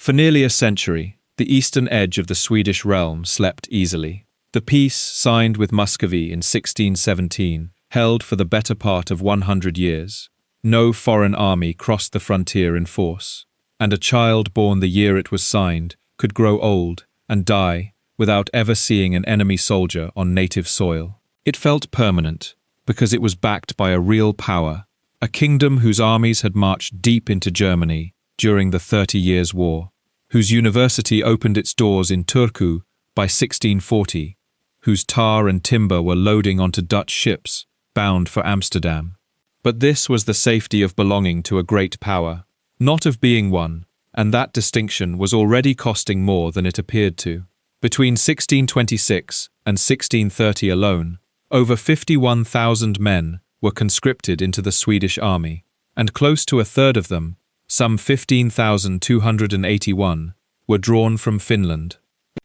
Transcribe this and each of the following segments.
For nearly a century, the eastern edge of the Swedish realm slept easily. The peace, signed with Muscovy in 1617, held for the better part of 100 years. No foreign army crossed the frontier in force, and a child born the year it was signed could grow old and die without ever seeing an enemy soldier on native soil. It felt permanent because it was backed by a real power, a kingdom whose armies had marched deep into Germany during the 30 Years' War, whose university opened its doors in Turku by 1640, whose tar and timber were loading onto Dutch ships bound for Amsterdam. But this was the safety of belonging to a great power, not of being one, and that distinction was already costing more than it appeared to. Between 1626 and 1630 alone, over 51,000 men were conscripted into the Swedish army, and close to a third of them, some 15,281, were drawn from Finland.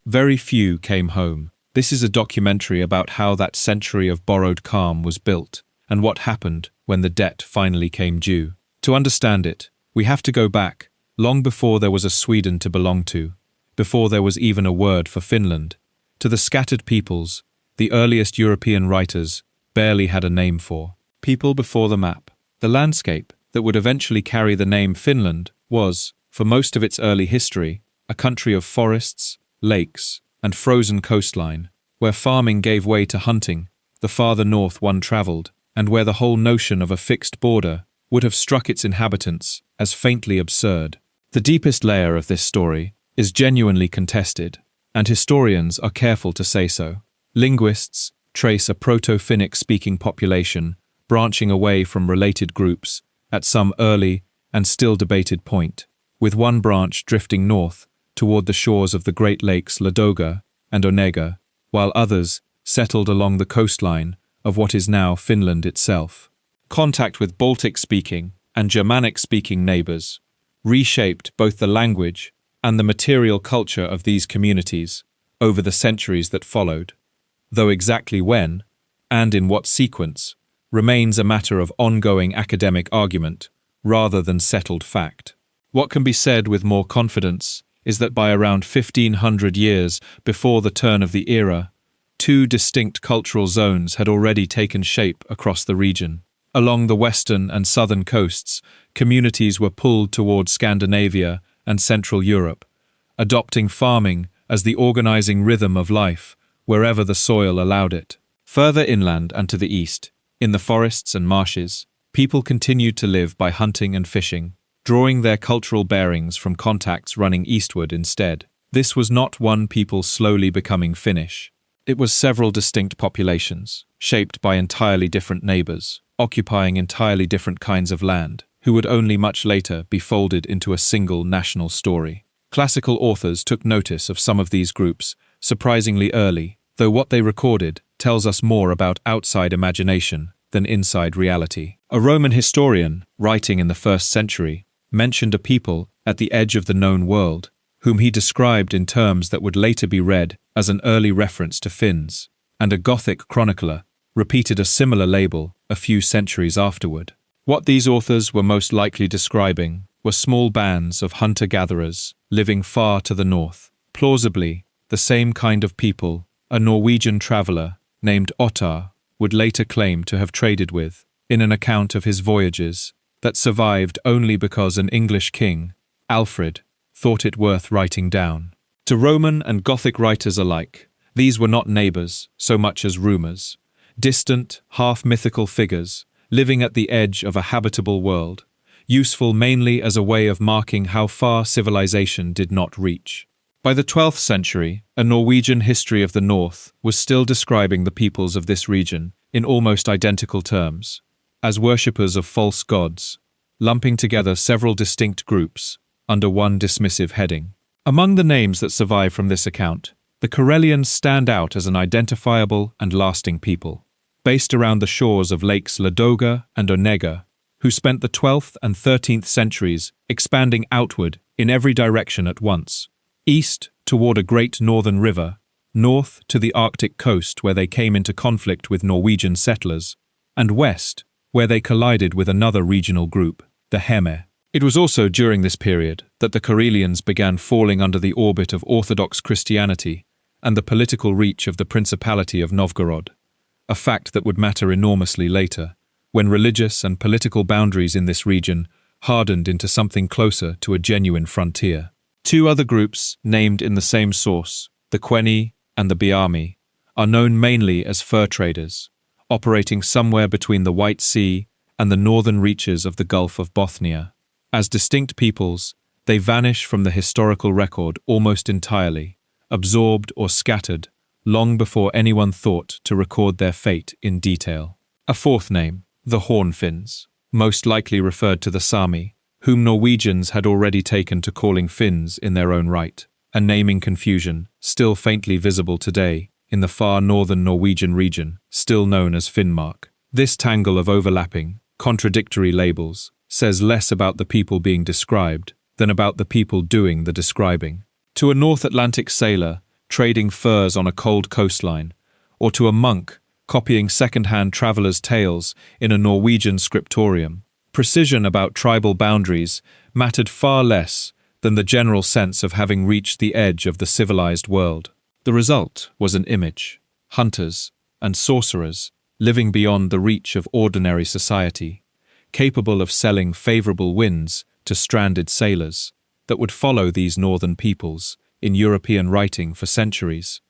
Very few came home. This is a documentary about how that century of borrowed calm was built, and what happened when the debt finally came due. To understand it, we have to go back, long before there was a Sweden to belong to, before there was even a word for Finland, to the scattered peoples the earliest European writers barely had a name for. People before the map. The landscape that would eventually carry the name Finland was, for most of its early history, a country of forests, lakes, and frozen coastline, where farming gave way to hunting, the farther north one travelled, and where the whole notion of a fixed border would have struck its inhabitants as faintly absurd. The deepest layer of this story is genuinely contested, and historians are careful to say so. Linguists trace a Proto-Finnic-speaking population branching away from related groups at some early and still debated point, with one branch drifting north toward the shores of the Great Lakes Ladoga and Onega, while others settled along the coastline of what is now Finland itself. Contact with Baltic-speaking and Germanic-speaking neighbors reshaped both the language and the material culture of these communities over the centuries that followed, though exactly when, and in what sequence, remains a matter of ongoing academic argument rather than settled fact. What can be said with more confidence is that by around 1500 years before the turn of the era, two distinct cultural zones had already taken shape across the region. Along the western and southern coasts, communities were pulled toward Scandinavia and Central Europe, adopting farming as the organizing rhythm of life wherever the soil allowed it. Further inland and to the east, in the forests and marshes, people continued to live by hunting and fishing, drawing their cultural bearings from contacts running eastward instead. This was not one people slowly becoming Finnish. It was several distinct populations, shaped by entirely different neighbors, occupying entirely different kinds of land, who would only much later be folded into a single national story. Classical authors took notice of some of these groups surprisingly early, though what they recorded tells us more about outside imagination than inside reality. A Roman historian, writing in the 1st century, mentioned a people at the edge of the known world, whom he described in terms that would later be read as an early reference to Finns, and a Gothic chronicler repeated a similar label a few centuries afterward. What these authors were most likely describing were small bands of hunter-gatherers living far to the north, plausibly the same kind of people a Norwegian traveller named Ottar would later claim to have traded with, in an account of his voyages that survived only because an English king, Alfred, thought it worth writing down. To Roman and Gothic writers alike, these were not neighbours so much as rumours, distant, half-mythical figures living at the edge of a habitable world, useful mainly as a way of marking how far civilization did not reach. By the 12th century, a Norwegian history of the North was still describing the peoples of this region in almost identical terms, as worshippers of false gods, lumping together several distinct groups under one dismissive heading. Among the names that survive from this account, the Karelians stand out as an identifiable and lasting people, based around the shores of lakes Ladoga and Onega, who spent the 12th and 13th centuries expanding outward in every direction at once. East toward a great northern river, north to the Arctic coast where they came into conflict with Norwegian settlers, and west where they collided with another regional group, the Heme. It was also during this period that the Karelians began falling under the orbit of Orthodox Christianity and the political reach of the Principality of Novgorod, a fact that would matter enormously later, when religious and political boundaries in this region hardened into something closer to a genuine frontier. Two other groups, named in the same source, the Queni and the Biami, are known mainly as fur traders, operating somewhere between the White Sea and the northern reaches of the Gulf of Bothnia. As distinct peoples, they vanish from the historical record almost entirely, absorbed or scattered, long before anyone thought to record their fate in detail. A fourth name, the Horn Finns, most likely referred to the Sami, whom Norwegians had already taken to calling Finns in their own right, a naming confusion still faintly visible today in the far northern Norwegian region, still known as Finnmark. This tangle of overlapping, contradictory labels says less about the people being described than about the people doing the describing. To a North Atlantic sailor trading furs on a cold coastline, or to a monk copying second-hand travelers' tales in a Norwegian scriptorium, precision about tribal boundaries mattered far less than the general sense of having reached the edge of the civilized world. The result was an image: hunters and sorcerers living beyond the reach of ordinary society, capable of selling favorable winds to stranded sailors, that would follow these northern peoples in European writing for centuries,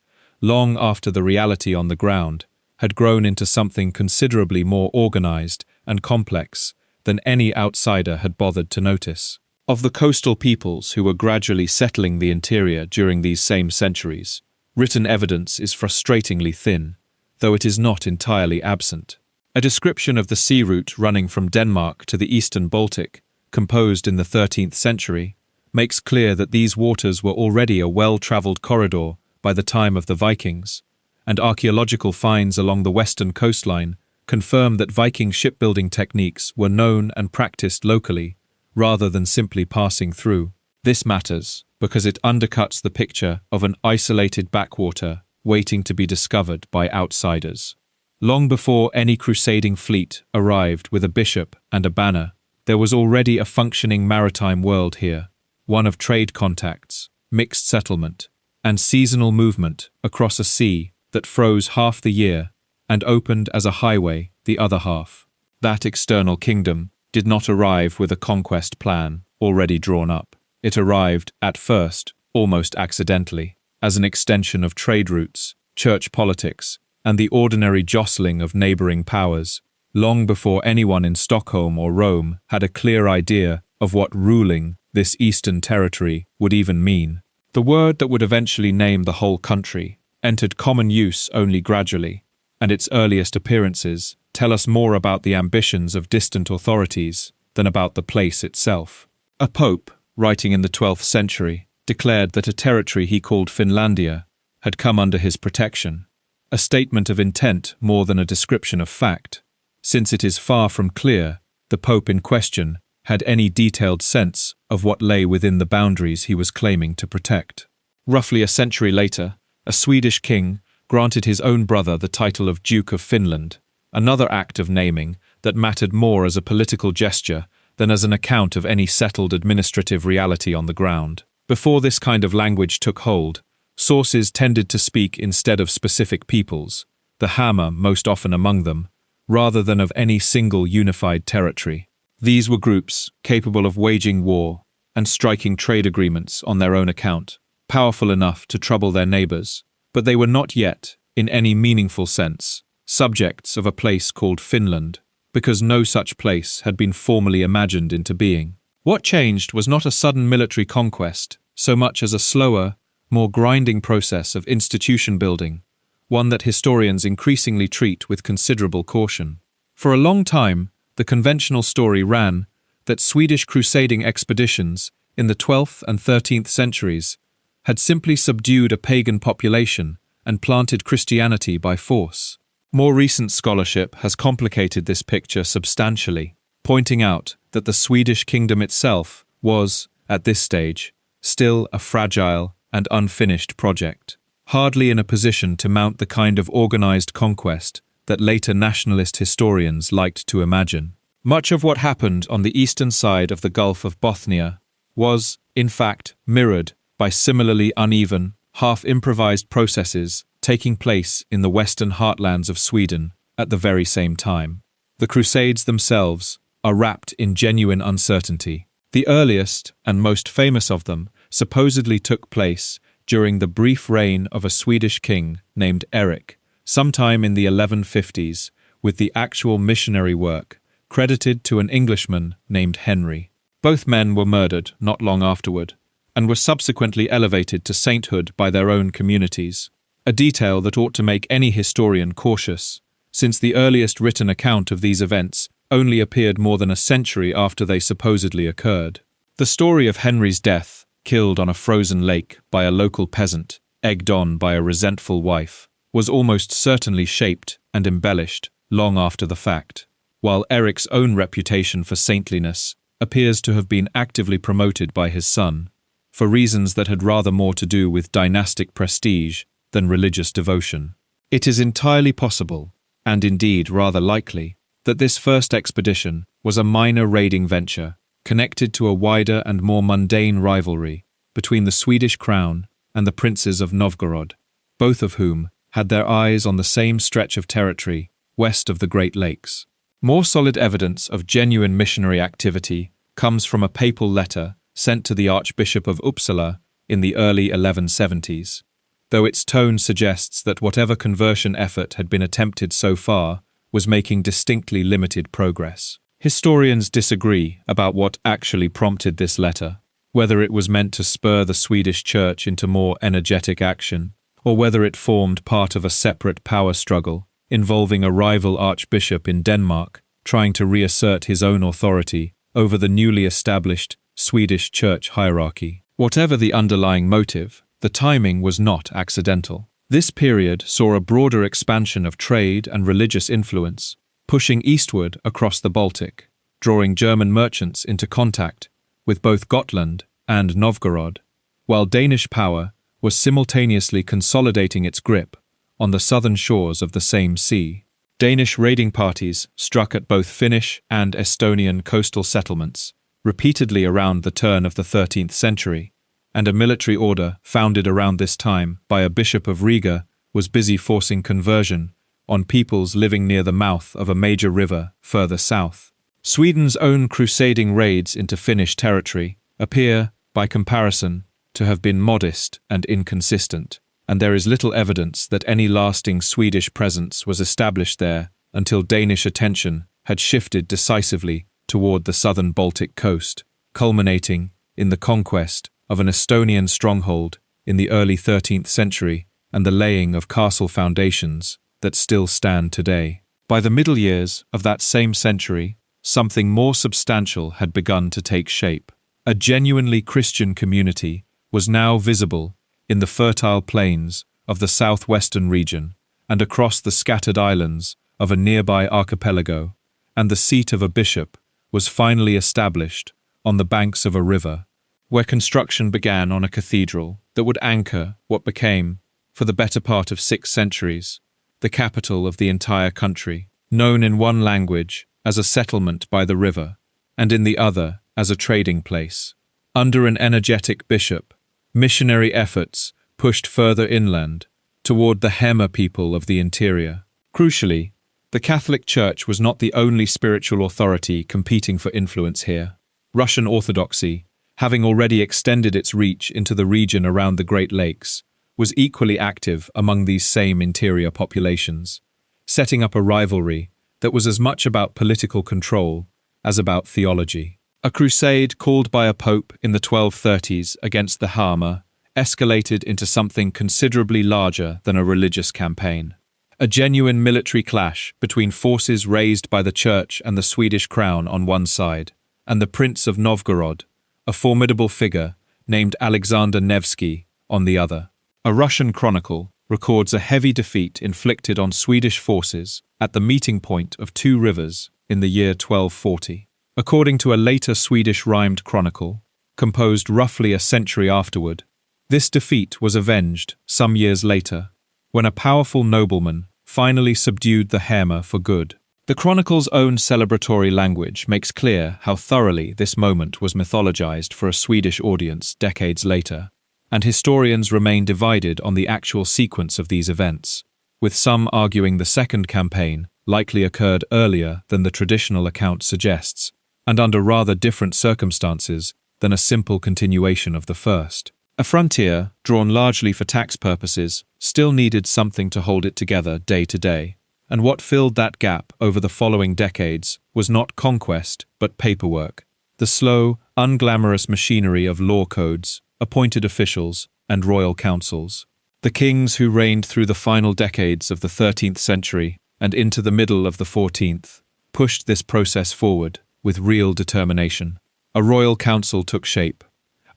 long after the reality on the ground had grown into something considerably more organized and complex than any outsider had bothered to notice. Of the coastal peoples who were gradually settling the interior during these same centuries, written evidence is frustratingly thin, though it is not entirely absent. A description of the sea route running from Denmark to the eastern Baltic, composed in the 13th century, makes clear that these waters were already a well-traveled corridor by the time of the Vikings, and archaeological finds along the western coastline confirm that Viking shipbuilding techniques were known and practiced locally, rather than simply passing through. This matters because it undercuts the picture of an isolated backwater waiting to be discovered by outsiders. Long before any crusading fleet arrived with a bishop and a banner, there was already a functioning maritime world here, one of trade contacts, mixed settlement, and seasonal movement across a sea that froze half the year and opened as a highway the other half. That external kingdom did not arrive with a conquest plan already drawn up. It arrived, at first, almost accidentally, as an extension of trade routes, church politics, and the ordinary jostling of neighboring powers, long before anyone in Stockholm or Rome had a clear idea of what ruling this eastern territory would even mean. The word that would eventually name the whole country entered common use only gradually, and its earliest appearances tell us more about the ambitions of distant authorities than about the place itself. A pope, writing in the 12th century, declared that a territory he called Finlandia had come under his protection, a statement of intent more than a description of fact, since it is far from clear the pope in question had any detailed sense of what lay within the boundaries he was claiming to protect. Roughly a century later, a Swedish king granted his own brother the title of Duke of Finland, another act of naming that mattered more as a political gesture than as an account of any settled administrative reality on the ground. Before this kind of language took hold, sources tended to speak instead of specific peoples, the hammer most often among them, rather than of any single unified territory. These were groups capable of waging war and striking trade agreements on their own account, powerful enough to trouble their neighbors, but they were not yet, in any meaningful sense, subjects of a place called Finland, because no such place had been formally imagined into being. What changed was not a sudden military conquest, so much as a slower, more grinding process of institution building, one that historians increasingly treat with considerable caution. For a long time, the conventional story ran that Swedish crusading expeditions in the 12th and 13th centuries had simply subdued a pagan population and planted Christianity by force. More recent scholarship has complicated this picture substantially, pointing out that the Swedish kingdom itself was, at this stage, still a fragile and unfinished project, hardly in a position to mount the kind of organized conquest that later nationalist historians liked to imagine. Much of what happened on the eastern side of the Gulf of Bothnia was, in fact, mirrored by similarly uneven, half-improvised processes taking place in the western heartlands of Sweden at the very same time. The Crusades themselves are wrapped in genuine uncertainty. The earliest and most famous of them supposedly took place during the brief reign of a Swedish king named Erik, sometime in the 1150s, with the actual missionary work credited to an Englishman named Henry. Both men were murdered not long afterward, and were subsequently elevated to sainthood by their own communities, a detail that ought to make any historian cautious, since the earliest written account of these events only appeared more than a century after they supposedly occurred. The story of Henry's death, killed on a frozen lake by a local peasant, egged on by a resentful wife, was almost certainly shaped and embellished long after the fact, while Erik's own reputation for saintliness appears to have been actively promoted by his son, for reasons that had rather more to do with dynastic prestige than religious devotion. It is entirely possible, and indeed rather likely, that this first expedition was a minor raiding venture connected to a wider and more mundane rivalry between the Swedish crown and the princes of Novgorod, both of whom had their eyes on the same stretch of territory west of the Great Lakes. More solid evidence of genuine missionary activity comes from a papal letter sent to the Archbishop of Uppsala in the early 1170s, though its tone suggests that whatever conversion effort had been attempted so far was making distinctly limited progress. Historians disagree about what actually prompted this letter, whether it was meant to spur the Swedish Church into more energetic action, or whether it formed part of a separate power struggle involving a rival archbishop in Denmark trying to reassert his own authority over the newly established Swedish church hierarchy. Whatever the underlying motive, the timing was not accidental. This period saw a broader expansion of trade and religious influence, pushing eastward across the Baltic, drawing German merchants into contact with both Gotland and Novgorod, while Danish power was simultaneously consolidating its grip on the southern shores of the same sea. Danish raiding parties struck at both Finnish and Estonian coastal settlements, repeatedly around the turn of the 13th century, and a military order founded around this time by a bishop of Riga was busy forcing conversion on peoples living near the mouth of a major river further south. Sweden's own crusading raids into Finnish territory appear, by comparison, to have been modest and inconsistent, and there is little evidence that any lasting Swedish presence was established there until Danish attention had shifted decisively toward the southern Baltic coast, culminating in the conquest of an Estonian stronghold in the early 13th century and the laying of castle foundations that still stand today. By the middle years of that same century, something more substantial had begun to take shape. A genuinely Christian community was now visible in the fertile plains of the southwestern region and across the scattered islands of a nearby archipelago, and the seat of a bishop was finally established on the banks of a river, where construction began on a cathedral that would anchor what became, for the better part of 6 centuries, the capital of the entire country, known in one language as a settlement by the river, and in the other as a trading place. Under an energetic bishop, missionary efforts pushed further inland, toward the Hema people of the interior. Crucially, the Catholic Church was not the only spiritual authority competing for influence here. Russian Orthodoxy, having already extended its reach into the region around the Great Lakes, was equally active among these same interior populations, setting up a rivalry that was as much about political control as about theology. A crusade called by a pope in the 1230s against the Hema escalated into something considerably larger than a religious campaign. A genuine military clash between forces raised by the church and the Swedish crown on one side, and the Prince of Novgorod, a formidable figure named Alexander Nevsky, on the other. A Russian chronicle records a heavy defeat inflicted on Swedish forces at the meeting point of 2 rivers in the year 1240. According to a later Swedish rhymed chronicle, composed roughly a century afterward, this defeat was avenged some years later, when a powerful nobleman finally subdued the Hema for good. The chronicle's own celebratory language makes clear how thoroughly this moment was mythologized for a Swedish audience decades later, and historians remain divided on the actual sequence of these events, with some arguing the second campaign likely occurred earlier than the traditional account suggests, and under rather different circumstances than a simple continuation of the first. A frontier, drawn largely for tax purposes, still needed something to hold it together day to day, and what filled that gap over the following decades was not conquest but paperwork, the slow, unglamorous machinery of law codes, appointed officials, and royal councils. The kings who reigned through the final decades of the 13th century and into the middle of the 14th pushed this process forward with real determination. A royal council took shape.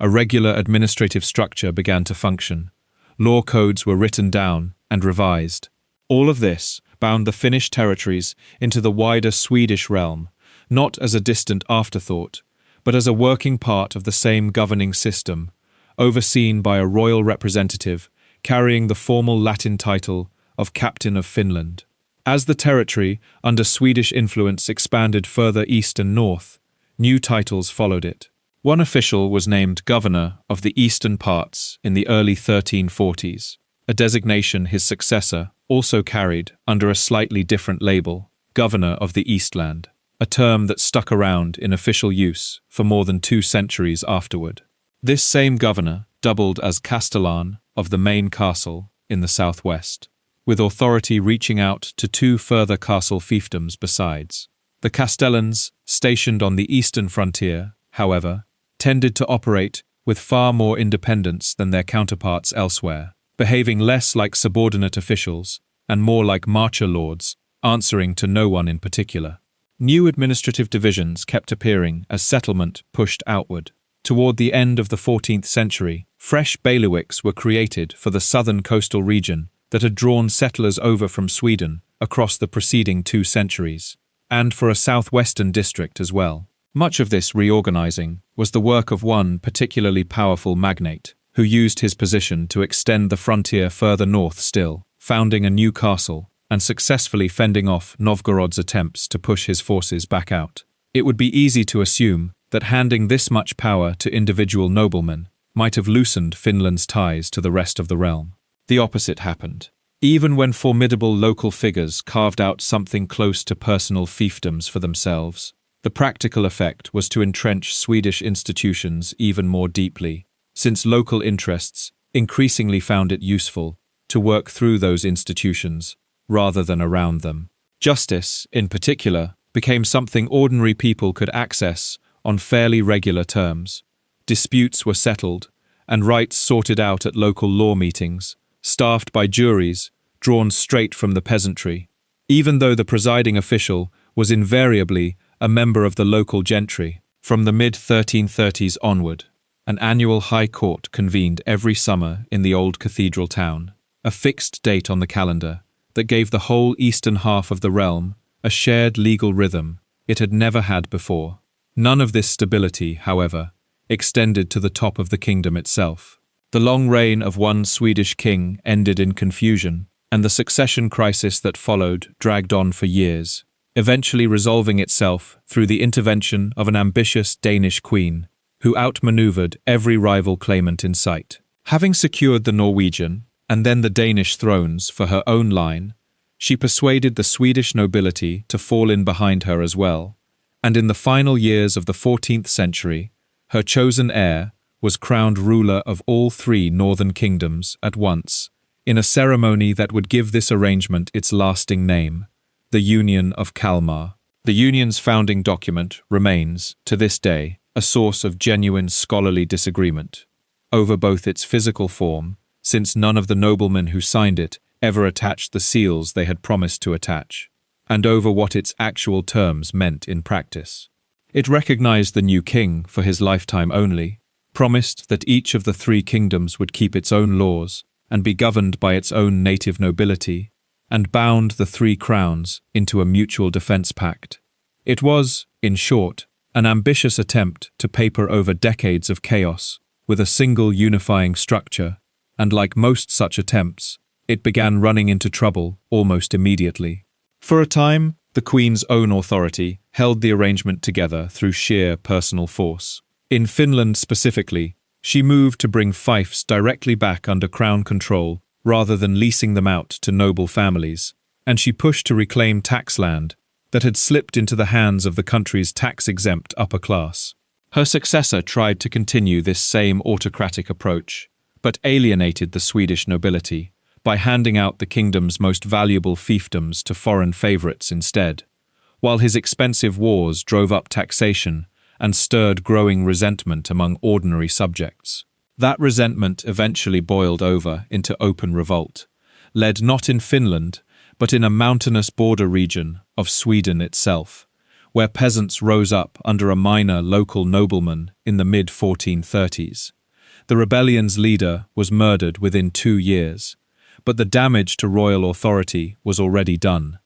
A regular administrative structure began to function. Law codes were written down and revised. All of this bound the Finnish territories into the wider Swedish realm, not as a distant afterthought, but as a working part of the same governing system, overseen by a royal representative carrying the formal Latin title of Captain of Finland. As the territory, under Swedish influence, expanded further east and north, new titles followed it. One official was named Governor of the Eastern Parts in the early 1340s, a designation his successor also carried under a slightly different label, Governor of the Eastland, a term that stuck around in official use for more than 2 centuries afterward. This same governor doubled as Castellan of the main castle in the southwest, with authority reaching out to 2 further castle fiefdoms besides. The Castellans, stationed on the eastern frontier, however, tended to operate with far more independence than their counterparts elsewhere, behaving less like subordinate officials and more like marcher lords, answering to no one in particular. New administrative divisions kept appearing as settlement pushed outward. Toward the end of the 14th century, fresh bailiwicks were created for the southern coastal region that had drawn settlers over from Sweden across the preceding 2 centuries, and for a southwestern district as well. Much of this reorganizing was the work of one particularly powerful magnate, who used his position to extend the frontier further north still, founding a new castle and successfully fending off Novgorod's attempts to push his forces back out. It would be easy to assume that handing this much power to individual noblemen might have loosened Finland's ties to the rest of the realm. The opposite happened. Even when formidable local figures carved out something close to personal fiefdoms for themselves, the practical effect was to entrench Swedish institutions even more deeply, since local interests increasingly found it useful to work through those institutions rather than around them. Justice, in particular, became something ordinary people could access on fairly regular terms. Disputes were settled, and rights sorted out at local law meetings, staffed by juries drawn straight from the peasantry. Even though the presiding official was invariably a member of the local gentry, from the mid-1330s onward, an annual high court convened every summer in the old cathedral town, a fixed date on the calendar that gave the whole eastern half of the realm a shared legal rhythm it had never had before. None of this stability, however, extended to the top of the kingdom itself. The long reign of one Swedish king ended in confusion, and the succession crisis that followed dragged on for years, eventually resolving itself through the intervention of an ambitious Danish queen, who outmaneuvered every rival claimant in sight. Having secured the Norwegian and then the Danish thrones for her own line, she persuaded the Swedish nobility to fall in behind her as well, and in the final years of the 14th century, her chosen heir was crowned ruler of all 3 northern kingdoms at once, in a ceremony that would give this arrangement its lasting name, the Union of Kalmar. The Union's founding document remains, to this day, a source of genuine scholarly disagreement over both its physical form, since none of the noblemen who signed it ever attached the seals they had promised to attach, and over what its actual terms meant in practice. It recognized the new king for his lifetime only, promised that each of the 3 kingdoms would keep its own laws and be governed by its own native nobility, and bound the 3 crowns into a mutual defense pact. It was, in short, an ambitious attempt to paper over decades of chaos with a single unifying structure, and like most such attempts, it began running into trouble almost immediately. For a time, The Queen's own authority held the arrangement together through sheer personal force. In Finland specifically, she moved to bring fiefs directly back under crown control rather than leasing them out to noble families, and she pushed to reclaim tax land that had slipped into the hands of the country's tax-exempt upper class. Her successor tried to continue this same autocratic approach, but alienated the Swedish nobility by handing out the kingdom's most valuable fiefdoms to foreign favourites instead, while his expensive wars drove up taxation and stirred growing resentment among ordinary subjects. That resentment eventually boiled over into open revolt, led not in Finland, but in a mountainous border region of Sweden itself, where peasants rose up under a minor local nobleman in the mid-1430s. The rebellion's leader was murdered within 2 years, but the damage to royal authority was already done,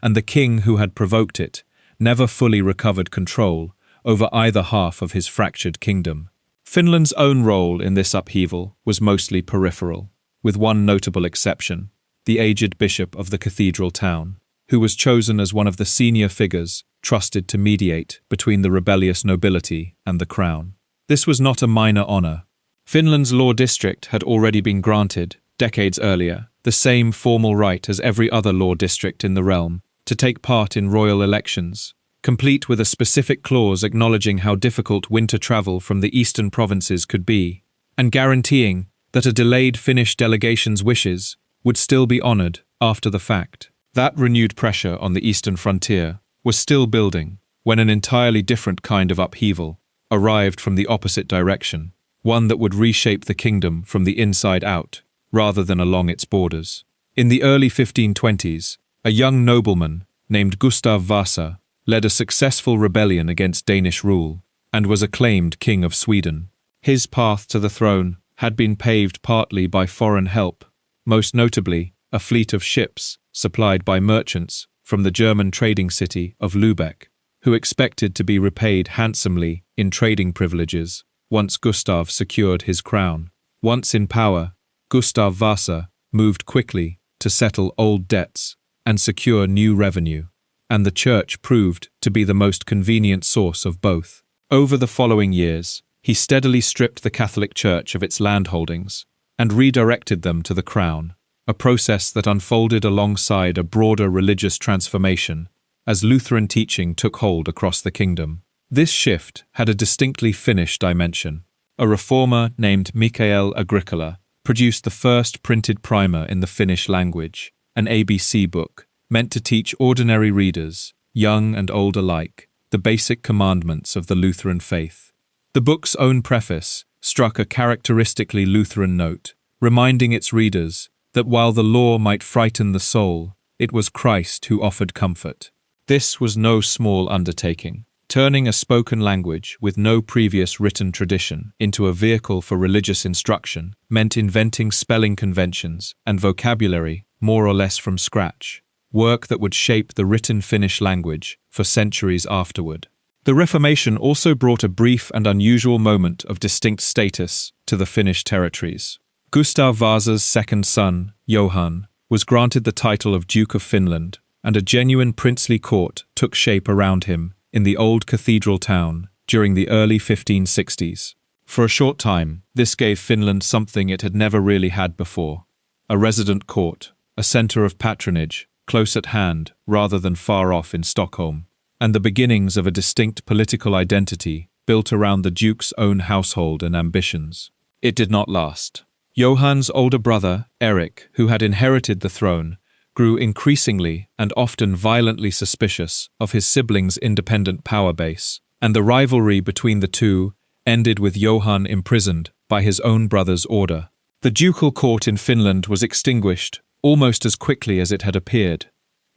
and the king who had provoked it never fully recovered control over either half of his fractured kingdom. Finland's own role in this upheaval was mostly peripheral, with one notable exception: the aged bishop of the cathedral town, who was chosen as one of the senior figures trusted to mediate between the rebellious nobility and the crown. This was not a minor honor. Finland's law district had already been granted, decades earlier, the same formal right as every other law district in the realm to take part in royal elections, complete with a specific clause acknowledging how difficult winter travel from the eastern provinces could be, and guaranteeing that a delayed Finnish delegation's wishes would still be honored after the fact. That renewed pressure on the eastern frontier was still building when an entirely different kind of upheaval arrived from the opposite direction, one that would reshape the kingdom from the inside out, rather than along its borders. In the early 1520s, a young nobleman named Gustav Vasa led a successful rebellion against Danish rule and was acclaimed King of Sweden. His path to the throne had been paved partly by foreign help, most notably a fleet of ships supplied by merchants from the German trading city of Lübeck, who expected to be repaid handsomely in trading privileges once Gustav secured his crown. Once in power, Gustav Vasa moved quickly to settle old debts and secure new revenue, and the church proved to be the most convenient source of both. Over the following years, he steadily stripped the Catholic Church of its landholdings and redirected them to the crown, a process that unfolded alongside a broader religious transformation as Lutheran teaching took hold across the kingdom. This shift had a distinctly Finnish dimension. A reformer named Mikael Agricola produced the first printed primer in the Finnish language, an ABC book meant to teach ordinary readers, young and old alike, the basic commandments of the Lutheran faith. The book's own preface struck a characteristically Lutheran note, reminding its readers that while the law might frighten the soul, it was Christ who offered comfort. This was no small undertaking. Turning a spoken language with no previous written tradition into a vehicle for religious instruction meant inventing spelling conventions and vocabulary more or less from scratch, work that would shape the written Finnish language for centuries afterward. The Reformation also brought a brief and unusual moment of distinct status to the Finnish territories. Gustav Vasa's second son, Johan, was granted the title of Duke of Finland, and a genuine princely court took shape around him in the old cathedral town during the early 1560s. For a short time, this gave Finland something it had never really had before: a resident court, a centre of patronage, close at hand rather than far off in Stockholm, and the beginnings of a distinct political identity built around the Duke's own household and ambitions. It did not last. Johan's older brother, Eric, who had inherited the throne, grew increasingly and often violently suspicious of his siblings' independent power base, and the rivalry between the two ended with Johan imprisoned by his own brother's order. The ducal court in Finland was extinguished almost as quickly as it had appeared,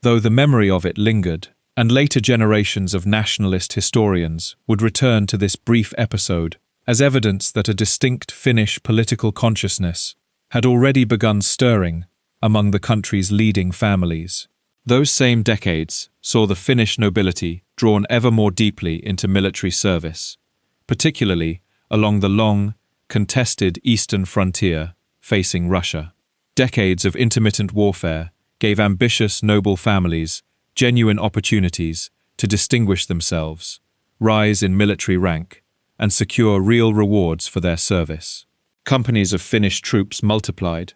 though the memory of it lingered, and later generations of nationalist historians would return to this brief episode as evidence that a distinct Finnish political consciousness had already begun stirring among the country's leading families. Those same decades saw the Finnish nobility drawn ever more deeply into military service, particularly along the long, contested eastern frontier facing Russia. Decades of intermittent warfare gave ambitious noble families genuine opportunities to distinguish themselves, rise in military rank, and secure real rewards for their service. Companies of Finnish troops multiplied.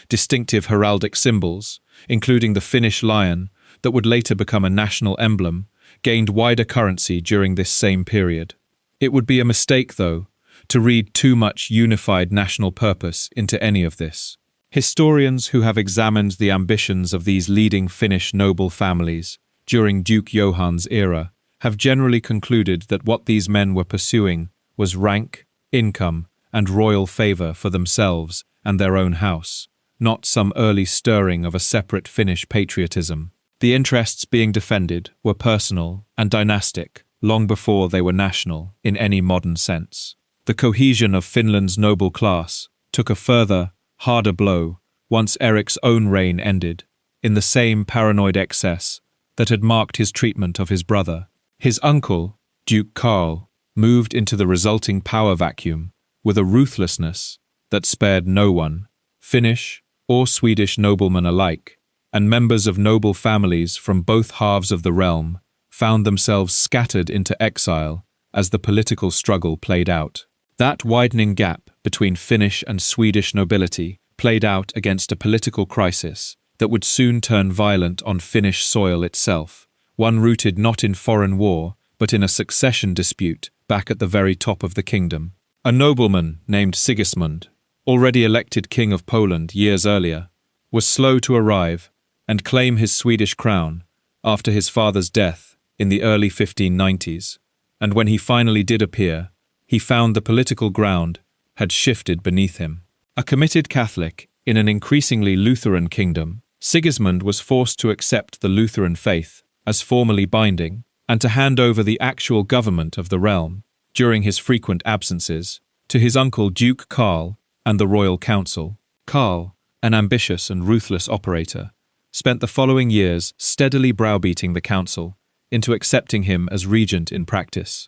Distinctive heraldic symbols, including the Finnish lion that would later become a national emblem, gained wider currency during this same period. It would be a mistake, though, to read too much unified national purpose into any of this. Historians who have examined the ambitions of these leading Finnish noble families during Duke Johan's era have generally concluded that what these men were pursuing was rank, income, and royal favour for themselves and their own house, not some early stirring of a separate Finnish patriotism. The interests being defended were personal and dynastic long before they were national in any modern sense. The cohesion of Finland's noble class took a further, harder blow once Eric's own reign ended, in the same paranoid excess that had marked his treatment of his brother. His uncle, Duke Karl, moved into the resulting power vacuum with a ruthlessness that spared no one, Finnish or Swedish noblemen alike, and members of noble families from both halves of the realm found themselves scattered into exile as the political struggle played out. That widening gap between Finnish and Swedish nobility played out against a political crisis that would soon turn violent on Finnish soil itself, one rooted not in foreign war, but in a succession dispute back at the very top of the kingdom. A nobleman named Sigismund, already elected King of Poland years earlier, was slow to arrive and claim his Swedish crown after his father's death in the early 1590s, and when he finally did appear, he found the political ground had shifted beneath him. A committed Catholic in an increasingly Lutheran kingdom, Sigismund was forced to accept the Lutheran faith as formally binding and to hand over the actual government of the realm, during his frequent absences, to his uncle Duke Karl and the royal council. Karl, an ambitious and ruthless operator, spent the following years steadily browbeating the council into accepting him as regent in practice,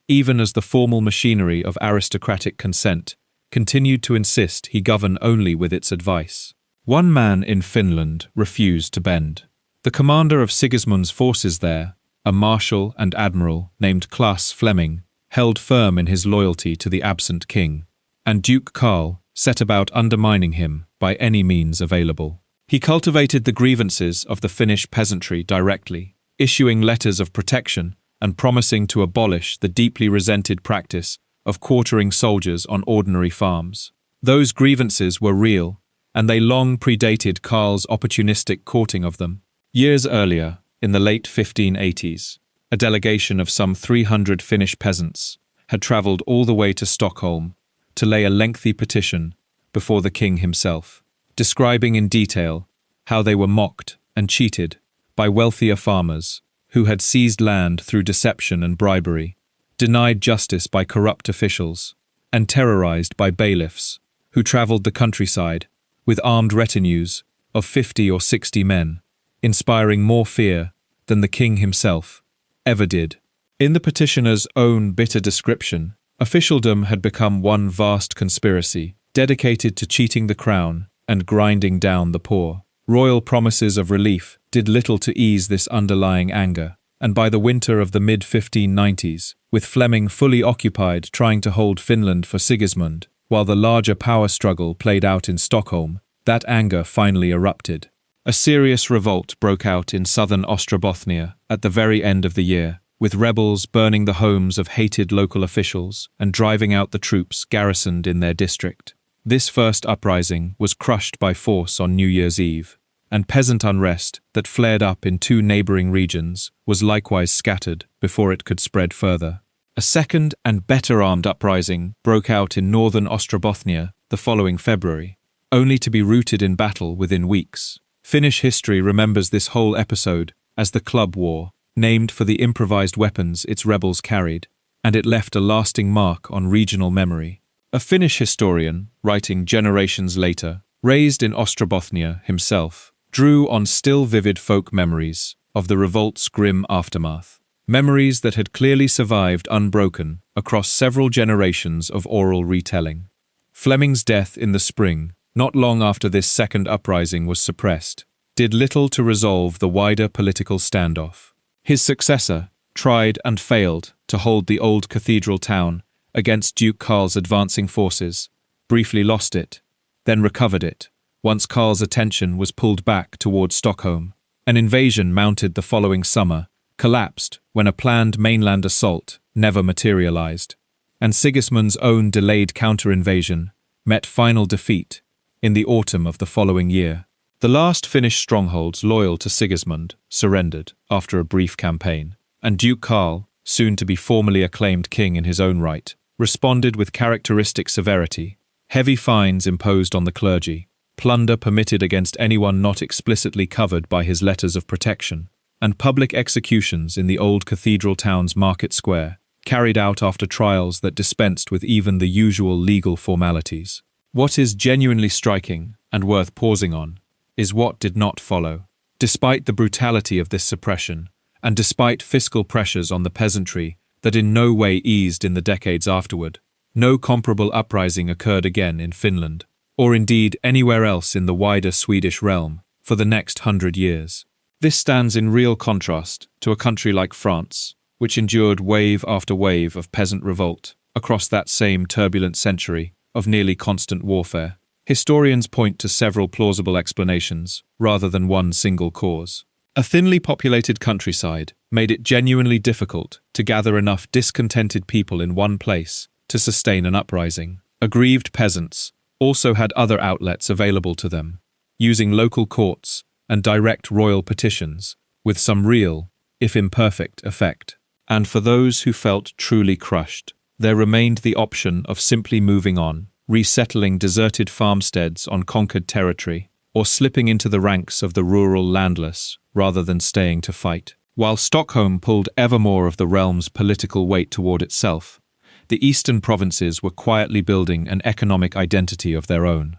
even as the formal machinery of aristocratic consent continued to insist he govern only with its advice. One man in Finland refused to bend. The commander of Sigismund's forces there, a marshal and admiral named Claes Fleming, held firm in his loyalty to the absent king, and Duke Karl set about undermining him by any means available. He cultivated the grievances of the Finnish peasantry directly, issuing letters of protection and promising to abolish the deeply resented practice of quartering soldiers on ordinary farms. Those grievances were real, and they long predated Karl's opportunistic courting of them. Years earlier, in the late 1580s, a delegation of some 300 Finnish peasants had travelled all the way to Stockholm to lay a lengthy petition before the king himself, describing in detail how they were mocked and cheated by wealthier farmers who had seized land through deception and bribery, denied justice by corrupt officials, and terrorized by bailiffs who travelled the countryside with armed retinues of 50 or 60 men, inspiring more fear than the king himself ever did. In the petitioner's own bitter description, officialdom had become one vast conspiracy dedicated to cheating the crown and grinding down the poor. Royal promises of relief did little to ease this underlying anger, and by the winter of the mid-1590s, with Fleming fully occupied trying to hold Finland for Sigismund, while the larger power struggle played out in Stockholm, that anger finally erupted. A serious revolt broke out in southern Ostrobothnia at the very end of the year, with rebels burning the homes of hated local officials and driving out the troops garrisoned in their district. This first uprising was crushed by force on New Year's Eve, and peasant unrest that flared up in two neighbouring regions was likewise scattered before it could spread further. A second and better armed uprising broke out in northern Ostrobothnia the following February, only to be routed in battle within weeks. Finnish history remembers this whole episode as the Club War, named for the improvised weapons its rebels carried, and it left a lasting mark on regional memory. A Finnish historian, writing generations later, raised in Ostrobothnia himself, drew on still vivid folk memories of the revolt's grim aftermath. Memories that had clearly survived unbroken across several generations of oral retelling. Fleming's death in the spring, not long after this second uprising was suppressed, did little to resolve the wider political standoff. His successor tried and failed to hold the old cathedral town against Duke Karl's advancing forces, briefly lost it, then recovered it, once Karl's attention was pulled back toward Stockholm. An invasion mounted the following summer, collapsed when a planned mainland assault never materialized, and Sigismund's own delayed counter-invasion met final defeat in the autumn of the following year. The last Finnish strongholds loyal to Sigismund surrendered after a brief campaign, and Duke Karl, soon to be formally acclaimed king in his own right, responded with characteristic severity. Heavy fines imposed on the clergy, plunder permitted against anyone not explicitly covered by his letters of protection, and public executions in the old cathedral town's market square, carried out after trials that dispensed with even the usual legal formalities. What is genuinely striking, and worth pausing on, is what did not follow. Despite the brutality of this suppression, and despite fiscal pressures on the peasantry that in no way eased in the decades afterward, no comparable uprising occurred again in Finland, or indeed anywhere else in the wider Swedish realm, for the next 100 years. This stands in real contrast to a country like France, which endured wave after wave of peasant revolt across that same turbulent century of nearly constant warfare. Historians point to several plausible explanations, rather than one single cause. A thinly populated countryside made it genuinely difficult to gather enough discontented people in one place to sustain an uprising. Aggrieved peasants also had other outlets available to them, using local courts and direct royal petitions, with some real, if imperfect, effect. And for those who felt truly crushed, there remained the option of simply moving on, resettling deserted farmsteads on conquered territory, or slipping into the ranks of the rural landless rather than staying to fight. While Stockholm pulled ever more of the realm's political weight toward itself, the eastern provinces were quietly building an economic identity of their own,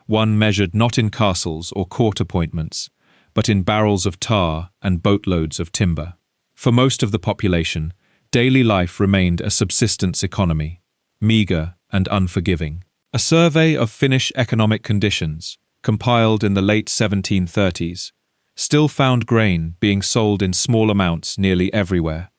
one measured not in castles or court appointments, but in barrels of tar and boatloads of timber. For most of the population, daily life remained a subsistence economy, meager and unforgiving. A survey of Finnish economic conditions, compiled in the late 1730s, still found grain being sold in small amounts nearly everywhere,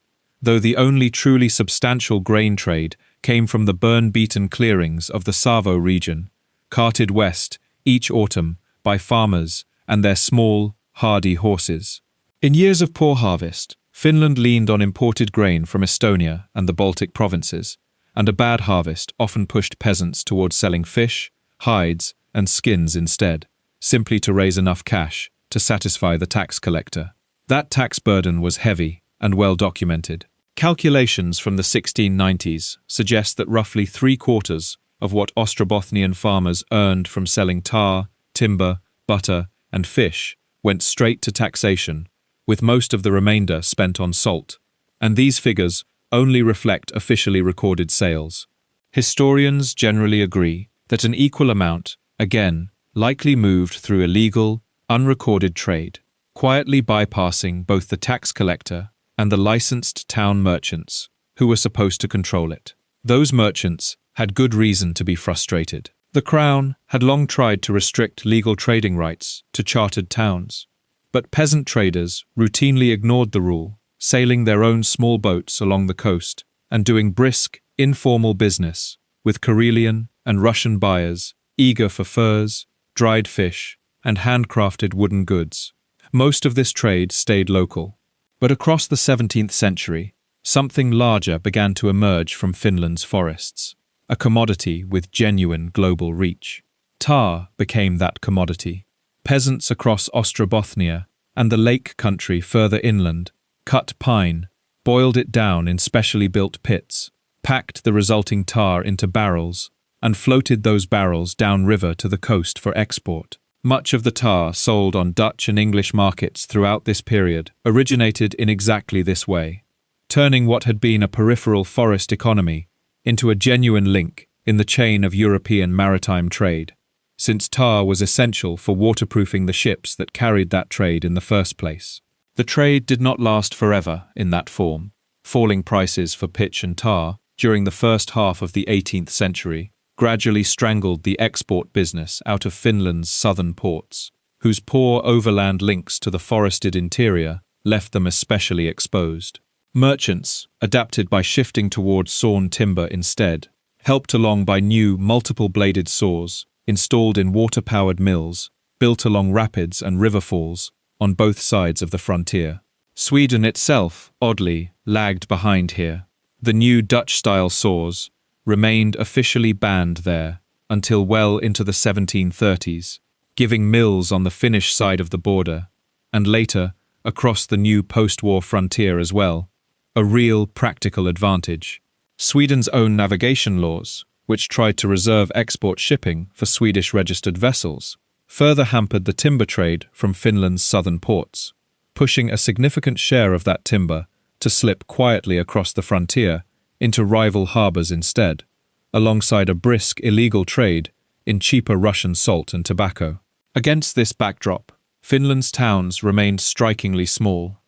though the only truly substantial grain trade came from the burn-beaten clearings of the Savo region, carted west each autumn by farmers and their small, hardy horses. In years of poor harvest, Finland leaned on imported grain from Estonia and the Baltic provinces, and a bad harvest often pushed peasants towards selling fish, hides, and skins instead, simply to raise enough cash to satisfy the tax collector. That tax burden was heavy and well documented. Calculations from the 1690s suggest that roughly 3/4 of what Ostrobothnian farmers earned from selling tar, timber, butter, and fish went straight to taxation, with most of the remainder spent on salt, and these figures only reflect officially recorded sales. Historians generally agree that an equal amount, again, likely moved through illegal, unrecorded trade, quietly bypassing both the tax collector and the licensed town merchants, who were supposed to control it. Those merchants had good reason to be frustrated. The Crown had long tried to restrict legal trading rights to chartered towns, but peasant traders routinely ignored the rule, sailing their own small boats along the coast and doing brisk, informal business with Karelian and Russian buyers eager for furs, dried fish, and handcrafted wooden goods. Most of this trade stayed local, but across the 17th century, something larger began to emerge from Finland's forests, a commodity with genuine global reach. Tar became that commodity. Peasants across Ostrobothnia and the lake country further inland cut pine, boiled it down in specially built pits, packed the resulting tar into barrels, and floated those barrels downriver to the coast for export. Much of the tar sold on Dutch and English markets throughout this period originated in exactly this way, turning what had been a peripheral forest economy into a genuine link in the chain of European maritime trade, since tar was essential for waterproofing the ships that carried that trade in the first place. The trade did not last forever in that form. Falling prices for pitch and tar during the first half of the 18th century gradually strangled the export business out of Finland's southern ports. whose poor overland links to the forested interior left them especially exposed. Merchants, adapted by shifting towards sawn timber instead, helped along by new multiple-bladed saws installed in water-powered mills built along rapids and river falls on both sides of the frontier. Sweden itself, oddly, lagged behind here. The new Dutch-style saws remained officially banned there until well into the 1730s, giving mills on the Finnish side of the border, and later across the new post-war frontier as well, a real practical advantage. Sweden's own navigation laws, which tried to reserve export shipping for Swedish-registered vessels, further hampered the timber trade from Finland's southern ports, pushing a significant share of that timber to slip quietly across the frontier into rival harbours instead, alongside a brisk illegal trade in cheaper Russian salt and tobacco. Against this backdrop, Finland's towns remained strikingly small.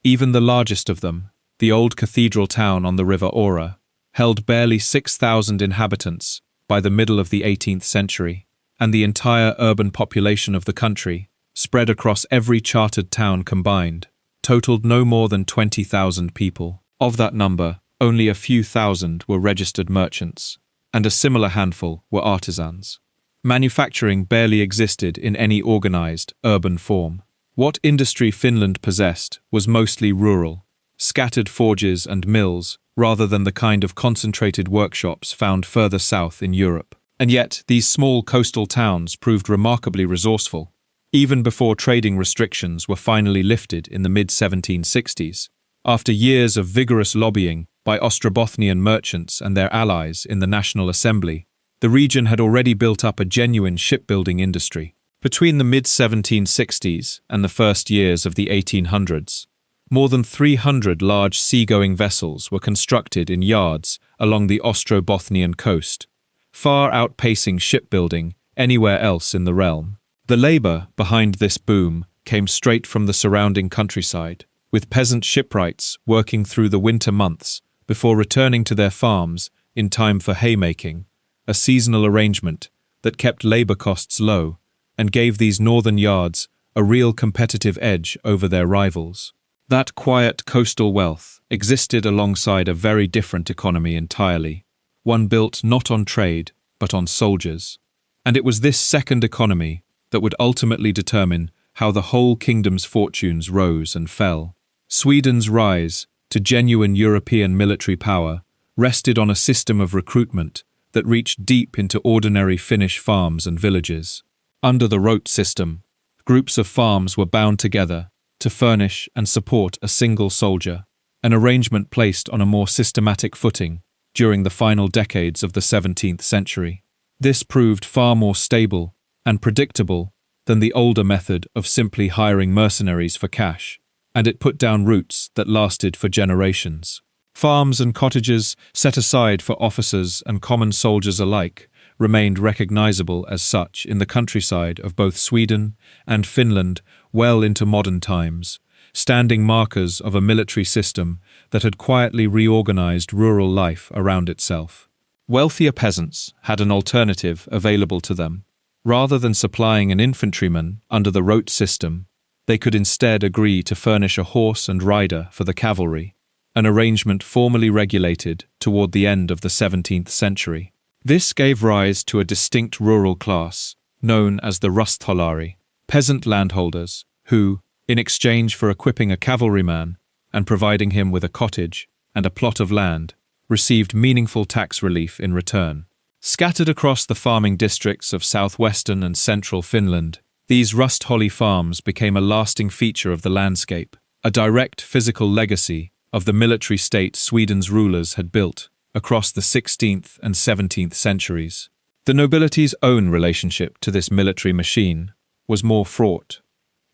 Even the largest of them, the old cathedral town on the River Ora, held barely 6,000 inhabitants by the middle of the 18th century, and the entire urban population of the country, spread across every chartered town combined, totaled no more than 20,000 people. Of that number, only a few thousand were registered merchants, and a similar handful were artisans. Manufacturing barely existed in any organized, urban form. What industry Finland possessed was mostly rural, scattered forges and mills, rather than the kind of concentrated workshops found further south in Europe. And yet, these small coastal towns proved remarkably resourceful, even before trading restrictions were finally lifted in the mid-1760s, after years of vigorous lobbying by Ostrobothnian merchants and their allies in the National Assembly. The region had already built up a genuine shipbuilding industry. Between the mid-1760s and the first years of the 1800s, more than 300 large seagoing vessels were constructed in yards along the Ostrobothnian coast, far outpacing shipbuilding anywhere else in the realm. The labour behind this boom came straight from the surrounding countryside, with peasant shipwrights working through the winter months before returning to their farms in time for haymaking, a seasonal arrangement that kept labour costs low and gave these northern yards a real competitive edge over their rivals. That quiet coastal wealth existed alongside a very different economy entirely, one built not on trade but on soldiers. And it was this second economy that would ultimately determine how the whole kingdom's fortunes rose and fell. Sweden's rise to genuine European military power rested on a system of recruitment that reached deep into ordinary Finnish farms and villages. Under the rote system, groups of farms were bound together to furnish and support a single soldier, an arrangement placed on a more systematic footing during the final decades of the 17th century. This proved far more stable and predictable than the older method of simply hiring mercenaries for cash, and it put down roots that lasted for generations. Farms and cottages set aside for officers and common soldiers alike remained recognizable as such in the countryside of both Sweden and Finland well into modern times, standing markers of a military system that had quietly reorganized rural life around itself. Wealthier peasants had an alternative available to them. Rather than supplying an infantryman under the rote system, they could instead agree to furnish a horse and rider for the cavalry, an arrangement formally regulated toward the end of the 17th century. This gave rise to a distinct rural class, known as the rustholari, peasant landholders, who, in exchange for equipping a cavalryman and providing him with a cottage and a plot of land, received meaningful tax relief in return. Scattered across the farming districts of southwestern and central Finland, these rustholly farms became a lasting feature of the landscape, a direct physical legacy of the military state Sweden's rulers had built across the 16th and 17th centuries. The nobility's own relationship to this military machine was more fraught.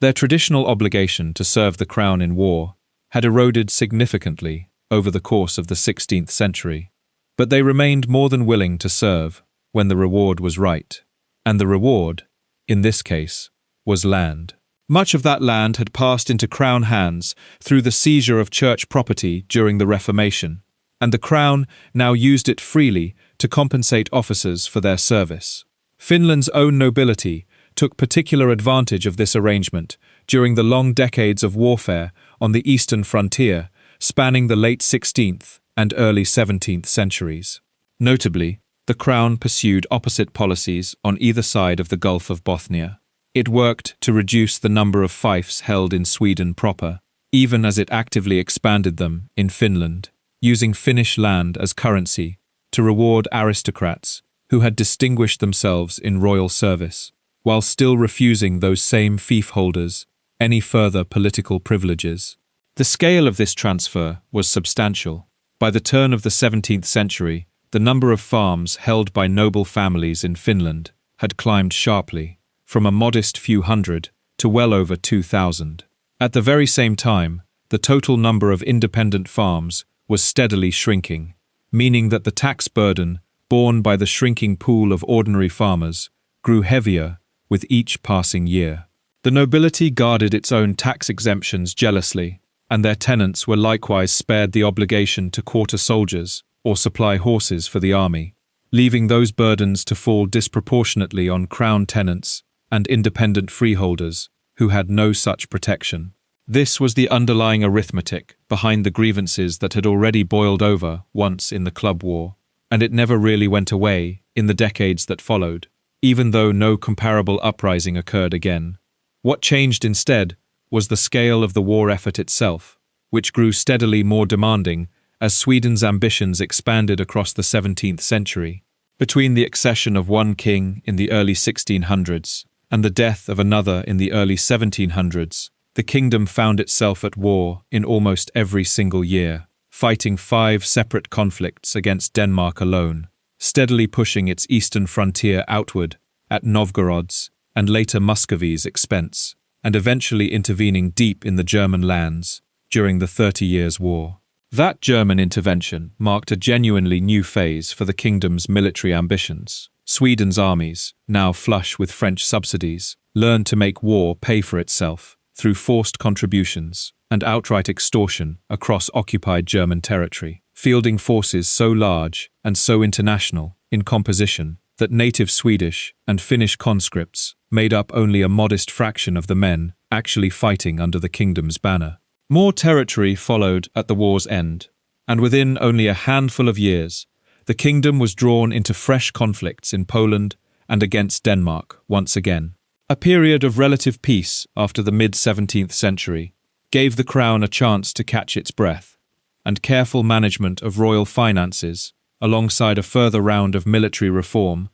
Their traditional obligation to serve the crown in war had eroded significantly over the course of the 16th century, but they remained more than willing to serve when the reward was right, and the reward, in this case, was land. Much of that land had passed into Crown hands through the seizure of church property during the Reformation, and the Crown now used it freely to compensate officers for their service. Finland's own nobility took particular advantage of this arrangement during the long decades of warfare on the eastern frontier, spanning the late 16th and early 17th centuries. Notably, the Crown pursued opposite policies on either side of the Gulf of Bothnia. It worked to reduce the number of fiefs held in Sweden proper, even as it actively expanded them in Finland, using Finnish land as currency to reward aristocrats who had distinguished themselves in royal service, while still refusing those same fief holders any further political privileges. The scale of this transfer was substantial. By the turn of the 17th century, the number of farms held by noble families in Finland had climbed sharply, from a modest few hundred to well over 2,000. At the very same time, the total number of independent farms was steadily shrinking, meaning that the tax burden borne by the shrinking pool of ordinary farmers grew heavier with each passing year. The nobility guarded its own tax exemptions jealously, and their tenants were likewise spared the obligation to quarter soldiers or supply horses for the army, leaving those burdens to fall disproportionately on crown tenants and independent freeholders who had no such protection. This was the underlying arithmetic behind the grievances that had already boiled over once in the Club War, and it never really went away in the decades that followed, even though no comparable uprising occurred again. What changed instead was the scale of the war effort itself, which grew steadily more demanding as Sweden's ambitions expanded across the 17th century. Between the accession of one king in the early 1600s and the death of another in the early 1700s, the kingdom found itself at war in almost every single year, fighting 5 separate conflicts against Denmark alone, steadily pushing its eastern frontier outward at Novgorod's and later Muscovy's expense, and eventually intervening deep in the German lands during the 30 Years' War. That German intervention marked a genuinely new phase for the kingdom's military ambitions. Sweden's armies, now flush with French subsidies, learned to make war pay for itself through forced contributions and outright extortion across occupied German territory, fielding forces so large and so international in composition that native Swedish and Finnish conscripts made up only a modest fraction of the men actually fighting under the kingdom's banner. More territory followed at the war's end, and within only a handful of years, the kingdom was drawn into fresh conflicts in Poland and against Denmark once again. A period of relative peace after the mid-17th century gave the crown a chance to catch its breath, and careful management of royal finances, alongside a further round of military reform,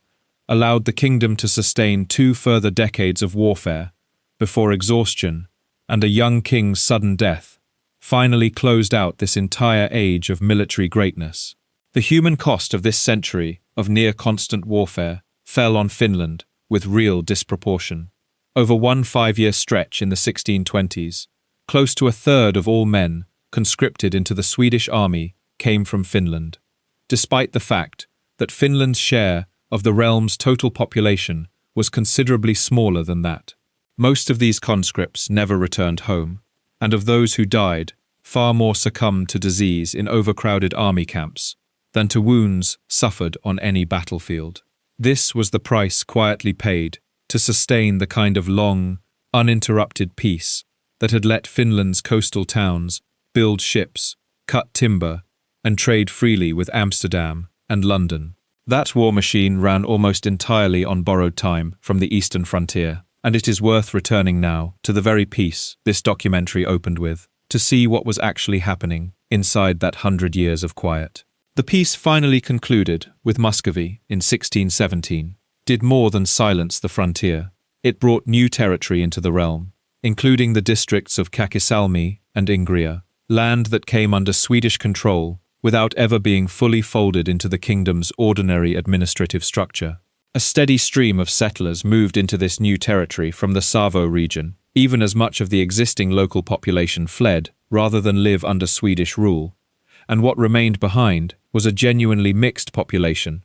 allowed the kingdom to sustain 2 further decades of warfare before exhaustion and a young king's sudden death finally closed out this entire age of military greatness. The human cost of this century of near-constant warfare fell on Finland with real disproportion. Over one 5-year stretch in the 1620s, close to a third of all men conscripted into the Swedish army came from Finland, despite the fact that Finland's share of the realm's total population was considerably smaller than that. Most of these conscripts never returned home, and of those who died, far more succumbed to disease in overcrowded army camps than to wounds suffered on any battlefield. This was the price quietly paid to sustain the kind of long, uninterrupted peace that had let Finland's coastal towns build ships, cut timber, and trade freely with Amsterdam and London. That war machine ran almost entirely on borrowed time from the eastern frontier, and it is worth returning now to the very piece this documentary opened with, to see what was actually happening inside that 100 years of quiet. The piece finally concluded with Muscovy in 1617, did more than silence the frontier. It brought new territory into the realm, including the districts of Kakisalmi and Ingria, land that came under Swedish control without ever being fully folded into the kingdom's ordinary administrative structure. A steady stream of settlers moved into this new territory from the Savo region, even as much of the existing local population fled rather than live under Swedish rule, and what remained behind was a genuinely mixed population,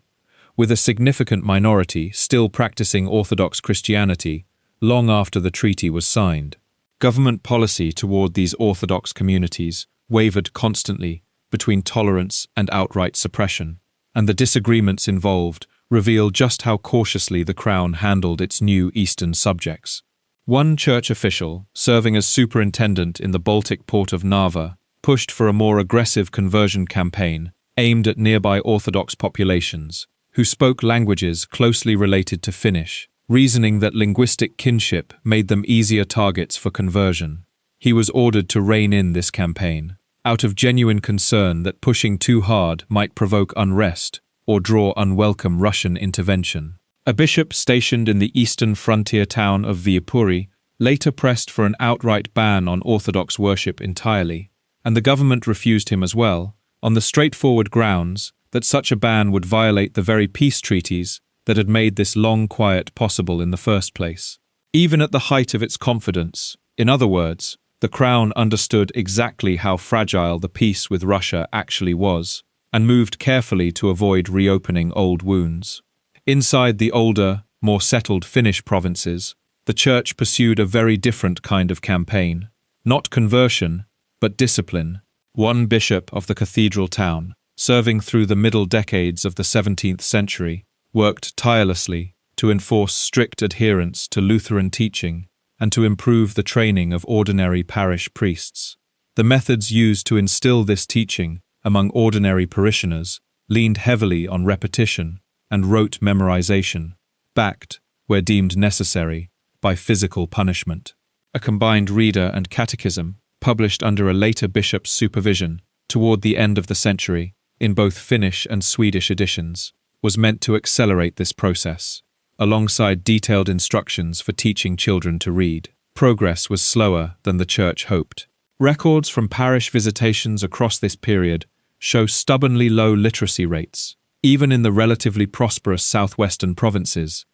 with a significant minority still practicing Orthodox Christianity long after the treaty was signed. Government policy toward these Orthodox communities wavered constantly between tolerance and outright suppression, and the disagreements involved reveal just how cautiously the crown handled its new eastern subjects. One church official, serving as superintendent in the Baltic port of Narva, pushed for a more aggressive conversion campaign aimed at nearby Orthodox populations, who spoke languages closely related to Finnish, reasoning that linguistic kinship made them easier targets for conversion. He was ordered to rein in this campaign, out of genuine concern that pushing too hard might provoke unrest or draw unwelcome Russian intervention. A bishop stationed in the eastern frontier town of Viipuri later pressed for an outright ban on Orthodox worship entirely, and the government refused him as well, on the straightforward grounds that such a ban would violate the very peace treaties that had made this long quiet possible in the first place. Even at the height of its confidence, in other words, the crown understood exactly how fragile the peace with Russia actually was, and moved carefully to avoid reopening old wounds. Inside the older, more settled Finnish provinces, the church pursued a very different kind of campaign. Not conversion, but discipline. One bishop of the cathedral town, serving through the middle decades of the 17th century, worked tirelessly to enforce strict adherence to Lutheran teaching and to improve the training of ordinary parish priests. The methods used to instill this teaching among ordinary parishioners leaned heavily on repetition and rote memorization, backed, where deemed necessary, by physical punishment. A combined reader and catechism, published under a later bishop's supervision toward the end of the century, in both Finnish and Swedish editions, was meant to accelerate this process. Alongside detailed instructions for teaching children to read, progress was slower than the church hoped. Records from parish visitations across this period show stubbornly low literacy rates, even in the relatively prosperous southwestern provinces,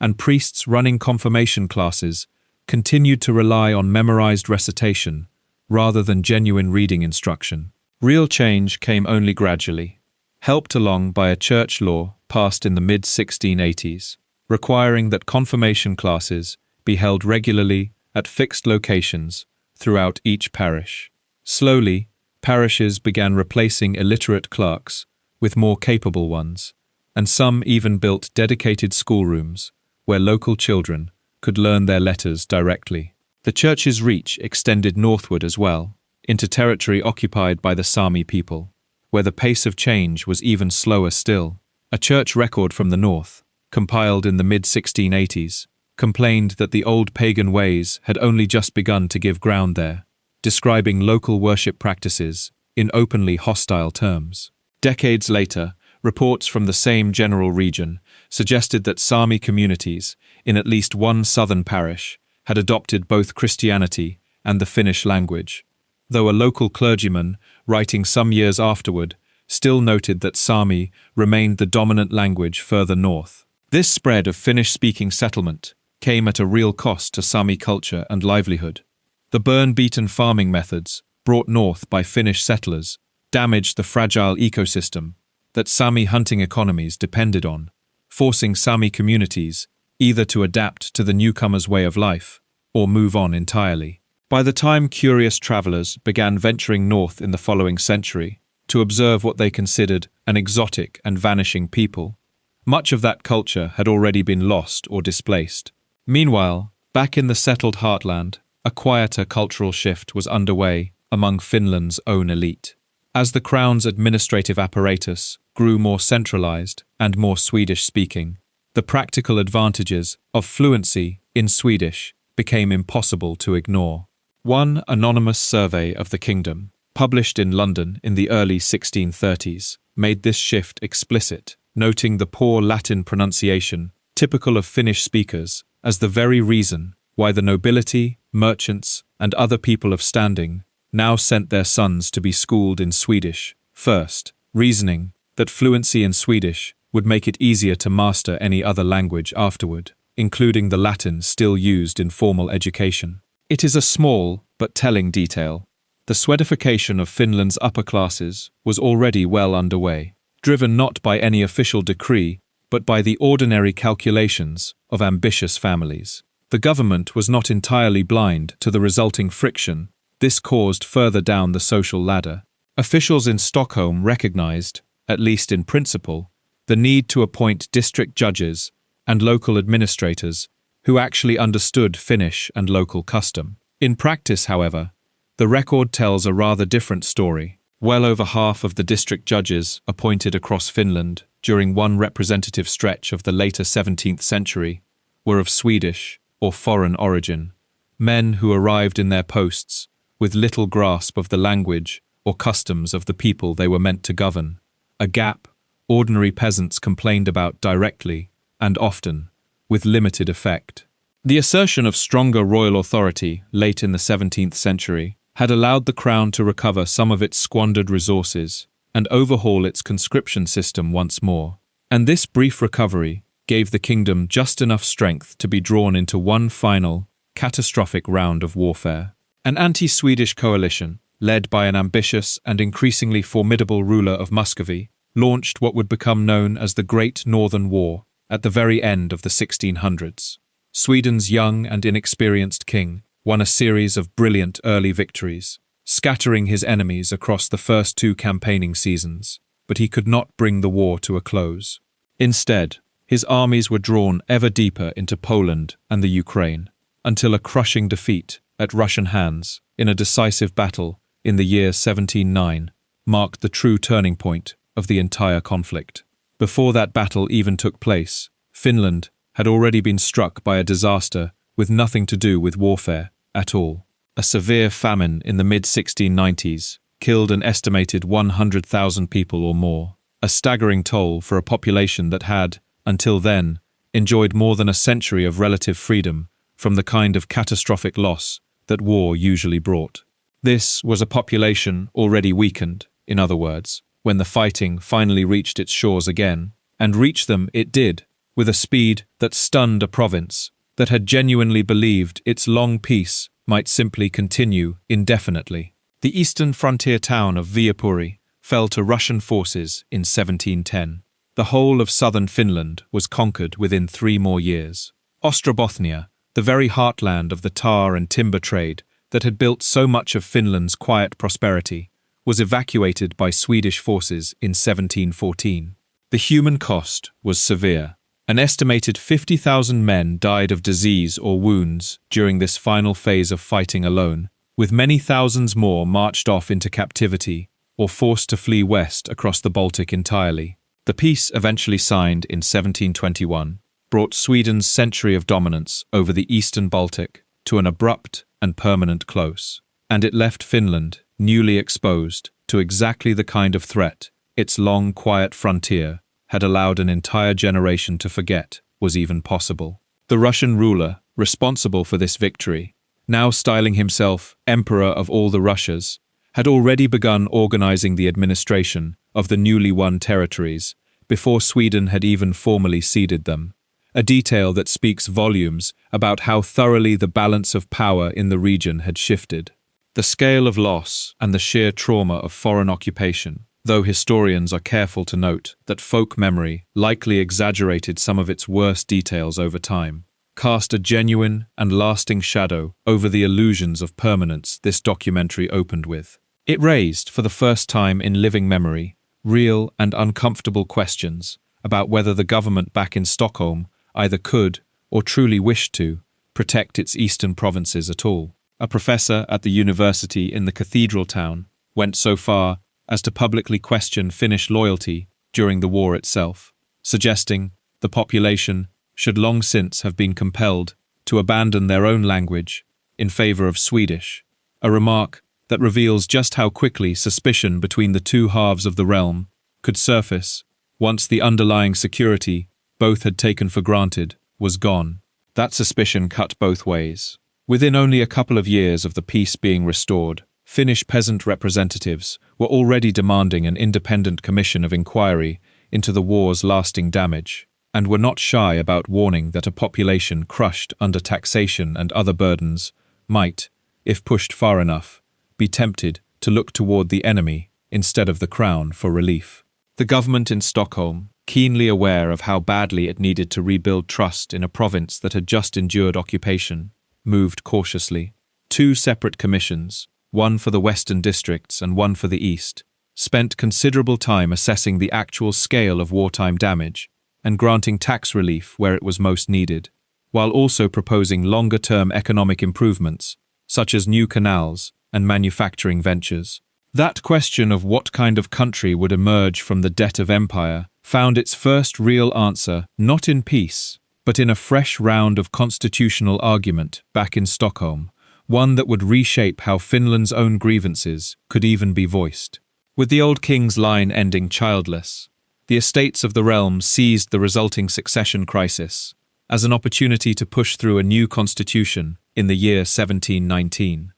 and priests running confirmation classes continued to rely on memorized recitation rather than genuine reading instruction. Real change came only gradually, helped along by a church law passed in the mid-1680s, requiring that confirmation classes be held regularly at fixed locations throughout each parish. Slowly, parishes began replacing illiterate clerks with more capable ones, and some even built dedicated schoolrooms where local children could learn their letters directly. The church's reach extended northward as well, into territory occupied by the Sami people, where the pace of change was even slower still. A church record from the north, compiled in the mid-1680s, complained that the old pagan ways had only just begun to give ground there, describing local worship practices in openly hostile terms. Decades later, reports from the same general region suggested that Sami communities, in at least one southern parish, had adopted both Christianity and the Finnish language, though a local clergyman, writing some years afterward, still noted that Sami remained the dominant language further north. This spread of Finnish-speaking settlement came at a real cost to Sami culture and livelihood. The burn-beaten farming methods, brought north by Finnish settlers, damaged the fragile ecosystem that Sami hunting economies depended on, forcing Sami communities either to adapt to the newcomers' way of life or move on entirely. By the time curious travelers began venturing north in the following century to observe what they considered an exotic and vanishing people, much of that culture had already been lost or displaced. Meanwhile, back in the settled heartland, a quieter cultural shift was underway among Finland's own elite. As the crown's administrative apparatus grew more centralized and more Swedish-speaking, the practical advantages of fluency in Swedish became impossible to ignore. One anonymous survey of the kingdom, published in London in the early 1630s, made this shift explicit, noting the poor Latin pronunciation typical of Finnish speakers as the very reason why the nobility, merchants, and other people of standing now sent their sons to be schooled in Swedish first, reasoning that fluency in Swedish would make it easier to master any other language afterward, including the Latin still used in formal education. It is a small but telling detail. The Swedification of Finland's upper classes was already well underway, driven not by any official decree, but by the ordinary calculations of ambitious families. The government was not entirely blind to the resulting friction this caused further down the social ladder. Officials in Stockholm recognized, at least in principle, the need to appoint district judges and local administrators who actually understood Finnish and local custom. In practice, however, the record tells a rather different story. Well over half of the district judges appointed across Finland during one representative stretch of the later 17th century were of Swedish or foreign origin, men who arrived in their posts with little grasp of the language or customs of the people they were meant to govern, a gap ordinary peasants complained about directly and often, with limited effect. The assertion of stronger royal authority late in the 17th century had allowed the crown to recover some of its squandered resources and overhaul its conscription system once more. And this brief recovery gave the kingdom just enough strength to be drawn into one final, catastrophic round of warfare. An anti-Swedish coalition, led by an ambitious and increasingly formidable ruler of Muscovy, launched what would become known as the Great Northern War at the very end of the 1600s. Sweden's young and inexperienced king won a series of brilliant early victories, scattering his enemies across the first two campaigning seasons, but he could not bring the war to a close. Instead, his armies were drawn ever deeper into Poland and the Ukraine, until a crushing defeat at Russian hands in a decisive battle in the year 1709 marked the true turning point of the entire conflict. Before that battle even took place, Finland had already been struck by a disaster with nothing to do with warfare at all. A severe famine in the mid-1690s killed an estimated 100,000 people or more, a staggering toll for a population that had, until then, enjoyed more than a century of relative freedom from the kind of catastrophic loss that war usually brought. This was a population already weakened, in other words, when the fighting finally reached its shores again, and reach them it did, with a speed that stunned a province that had genuinely believed its long peace might simply continue indefinitely. The eastern frontier town of Viipuri fell to Russian forces in 1710. The whole of southern Finland was conquered within 3 more years. Ostrobothnia, the very heartland of the tar and timber trade that had built so much of Finland's quiet prosperity, was evacuated by Swedish forces in 1714. The human cost was severe. An estimated 50,000 men died of disease or wounds during this final phase of fighting alone, with many thousands more marched off into captivity or forced to flee west across the Baltic entirely. The peace, eventually signed in 1721, brought Sweden's century of dominance over the eastern Baltic to an abrupt and permanent close, and it left Finland newly exposed to exactly the kind of threat its long, quiet frontier had allowed an entire generation to forget was even possible. The Russian ruler, responsible for this victory, now styling himself Emperor of all the Russias, had already begun organizing the administration of the newly won territories before Sweden had even formally ceded them, a detail that speaks volumes about how thoroughly the balance of power in the region had shifted. The scale of loss and the sheer trauma of foreign occupation, though historians are careful to note that folk memory likely exaggerated some of its worst details over time, cast a genuine and lasting shadow over the illusions of permanence this documentary opened with. It raised, for the first time in living memory, real and uncomfortable questions about whether the government back in Stockholm either could, or truly wished to, protect its eastern provinces at all. A professor at the university in the cathedral town went so far as to publicly question Finnish loyalty during the war itself, suggesting the population should long since have been compelled to abandon their own language in favor of Swedish, a remark that reveals just how quickly suspicion between the two halves of the realm could surface once the underlying security both had taken for granted was gone. That suspicion cut both ways. Within only a couple of years of the peace being restored, Finnish peasant representatives were already demanding an independent commission of inquiry into the war's lasting damage, and were not shy about warning that a population crushed under taxation and other burdens might, if pushed far enough, be tempted to look toward the enemy instead of the crown for relief. The government in Stockholm, keenly aware of how badly it needed to rebuild trust in a province that had just endured occupation, moved cautiously. 2 separate commissions, one for the western districts and one for the east, spent considerable time assessing the actual scale of wartime damage and granting tax relief where it was most needed, while also proposing longer-term economic improvements, such as new canals and manufacturing ventures. That question of what kind of country would emerge from the debt of empire found its first real answer not in peace, but in a fresh round of constitutional argument back in Stockholm, one that would reshape how Finland's own grievances could even be voiced. With the old king's line ending childless, the estates of the realm seized the resulting succession crisis as an opportunity to push through a new constitution in the year 1719.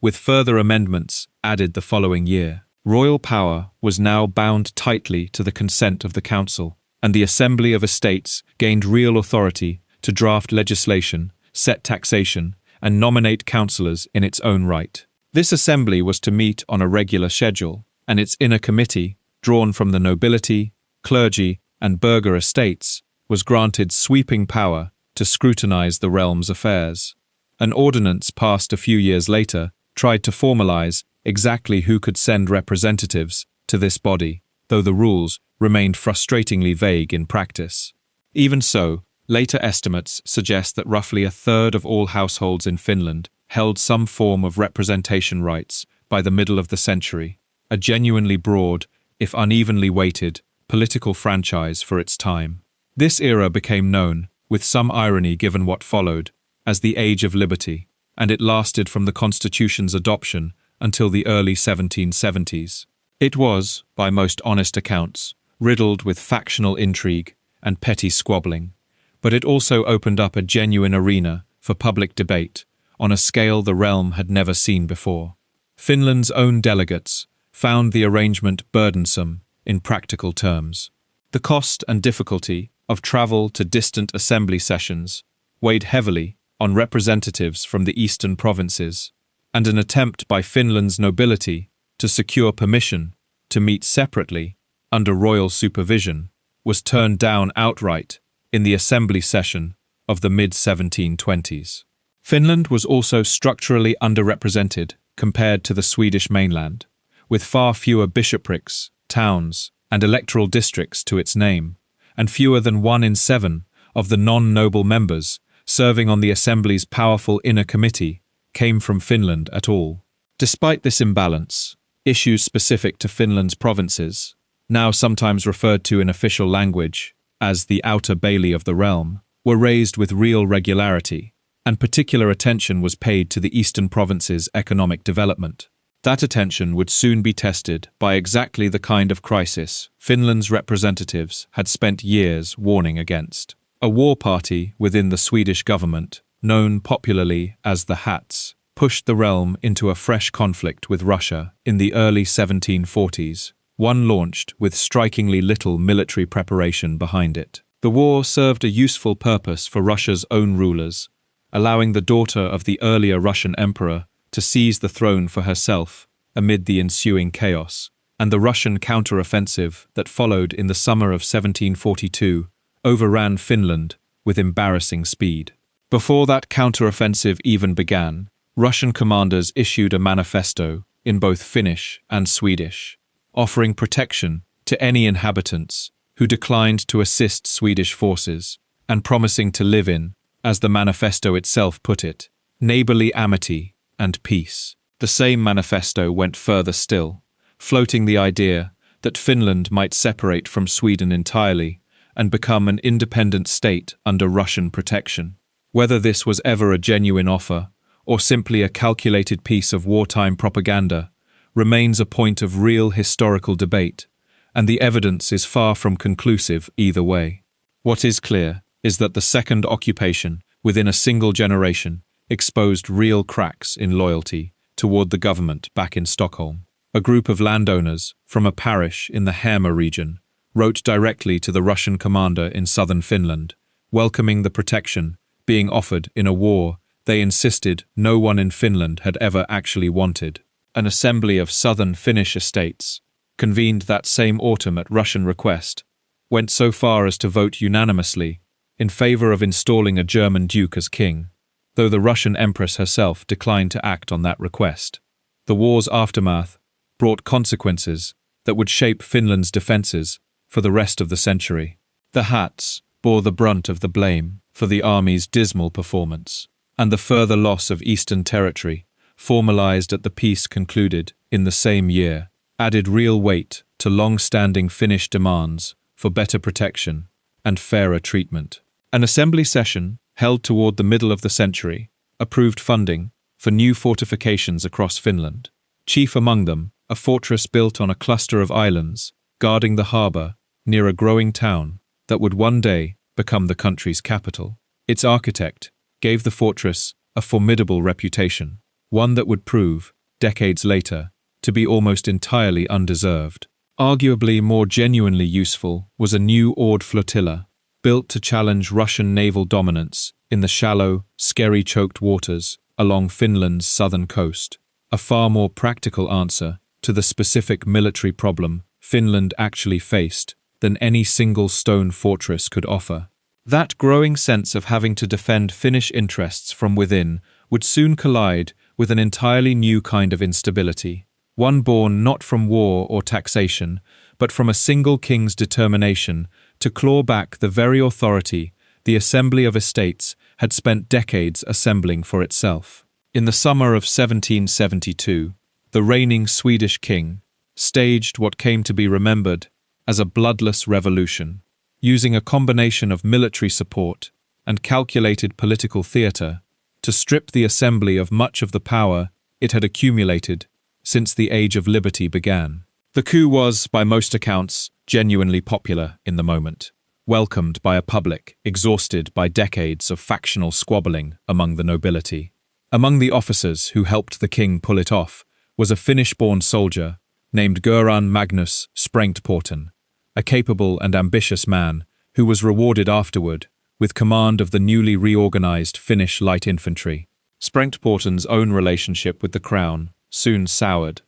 With further amendments added the following year, royal power was now bound tightly to the consent of the council, and the Assembly of Estates gained real authority to draft legislation, set taxation, and nominate councillors in its own right. This assembly was to meet on a regular schedule, and its inner committee, drawn from the nobility, clergy, and burgher estates, was granted sweeping power to scrutinize the realm's affairs. An ordinance passed a few years later tried to formalize exactly who could send representatives to this body, though the rules remained frustratingly vague in practice. Even so, later estimates suggest that roughly a third of all households in Finland held some form of representation rights by the middle of the century, a genuinely broad, if unevenly weighted, political franchise for its time. This era became known, with some irony given what followed, as the Age of Liberty, and it lasted from the Constitution's adoption until the early 1770s. It was, by most honest accounts, riddled with factional intrigue and petty squabbling, but it also opened up a genuine arena for public debate on a scale the realm had never seen before. Finland's own delegates found the arrangement burdensome in practical terms. The cost and difficulty of travel to distant assembly sessions weighed heavily on representatives from the eastern provinces, and an attempt by Finland's nobility to secure permission to meet separately under royal supervision was turned down outright in the assembly session of the mid-1720s. Finland was also structurally underrepresented compared to the Swedish mainland, with far fewer bishoprics, towns, and electoral districts to its name, and fewer than 1 in 7 of the non-noble members serving on the Assembly's powerful inner committee came from Finland at all. Despite this imbalance, issues specific to Finland's provinces, now sometimes referred to in official language as the outer bailey of the realm, were raised with real regularity, and particular attention was paid to the eastern provinces' economic development. That attention would soon be tested by exactly the kind of crisis Finland's representatives had spent years warning against. A war party within the Swedish government, known popularly as the Hats, pushed the realm into a fresh conflict with Russia in the early 1740s, one launched with strikingly little military preparation behind it. The war served a useful purpose for Russia's own rulers, allowing the daughter of the earlier Russian emperor to seize the throne for herself amid the ensuing chaos, and the Russian counter-offensive that followed in the summer of 1742 overran Finland with embarrassing speed. Before that counter-offensive even began, Russian commanders issued a manifesto in both Finnish and Swedish, offering protection to any inhabitants who declined to assist Swedish forces, and promising to live in, as the manifesto itself put it, neighborly amity and peace. The same manifesto went further still, floating the idea that Finland might separate from Sweden entirely and become an independent state under Russian protection. Whether this was ever a genuine offer, or simply a calculated piece of wartime propaganda, remains a point of real historical debate, and the evidence is far from conclusive either way. What is clear is that the second occupation, within a single generation, exposed real cracks in loyalty toward the government back in Stockholm. A group of landowners from a parish in the Häme region wrote directly to the Russian commander in southern Finland, welcoming the protection being offered in a war they insisted no one in Finland had ever actually wanted. An assembly of southern Finnish estates, convened that same autumn at Russian request, went so far as to vote unanimously in favor of installing a German duke as king, though the Russian empress herself declined to act on that request. The war's aftermath brought consequences that would shape Finland's defences for the rest of the century. The Hats bore the brunt of the blame for the army's dismal performance, and the further loss of Eastern territory, formalised at the peace concluded in the same year, added real weight to long-standing Finnish demands for better protection and fairer treatment. An assembly session, held toward the middle of the century, approved funding for new fortifications across Finland. Chief among them, a fortress built on a cluster of islands, guarding the harbour near a growing town that would one day become the country's capital. Its architect gave the fortress a formidable reputation, one that would prove, decades later, to be almost entirely undeserved. Arguably more genuinely useful was a new oared flotilla, built to challenge Russian naval dominance in the shallow, skerry-choked waters along Finland's southern coast, a far more practical answer to the specific military problem Finland actually faced than any single stone fortress could offer. That growing sense of having to defend Finnish interests from within would soon collide with an entirely new kind of instability, one born not from war or taxation, but from a single king's determination to claw back the very authority the Assembly of Estates had spent decades assembling for itself. In the summer of 1772, the reigning Swedish king staged what came to be remembered as a bloodless revolution, using a combination of military support and calculated political theatre to strip the assembly of much of the power it had accumulated since the Age of Liberty began. The coup was, by most accounts, genuinely popular in the moment, welcomed by a public exhausted by decades of factional squabbling among the nobility. Among the officers who helped the king pull it off was a Finnish-born soldier named Göran Magnus Sprengtporten, a capable and ambitious man who was rewarded afterward with command of the newly reorganized Finnish light infantry. Sprengtporten's own relationship with the crown soon soured,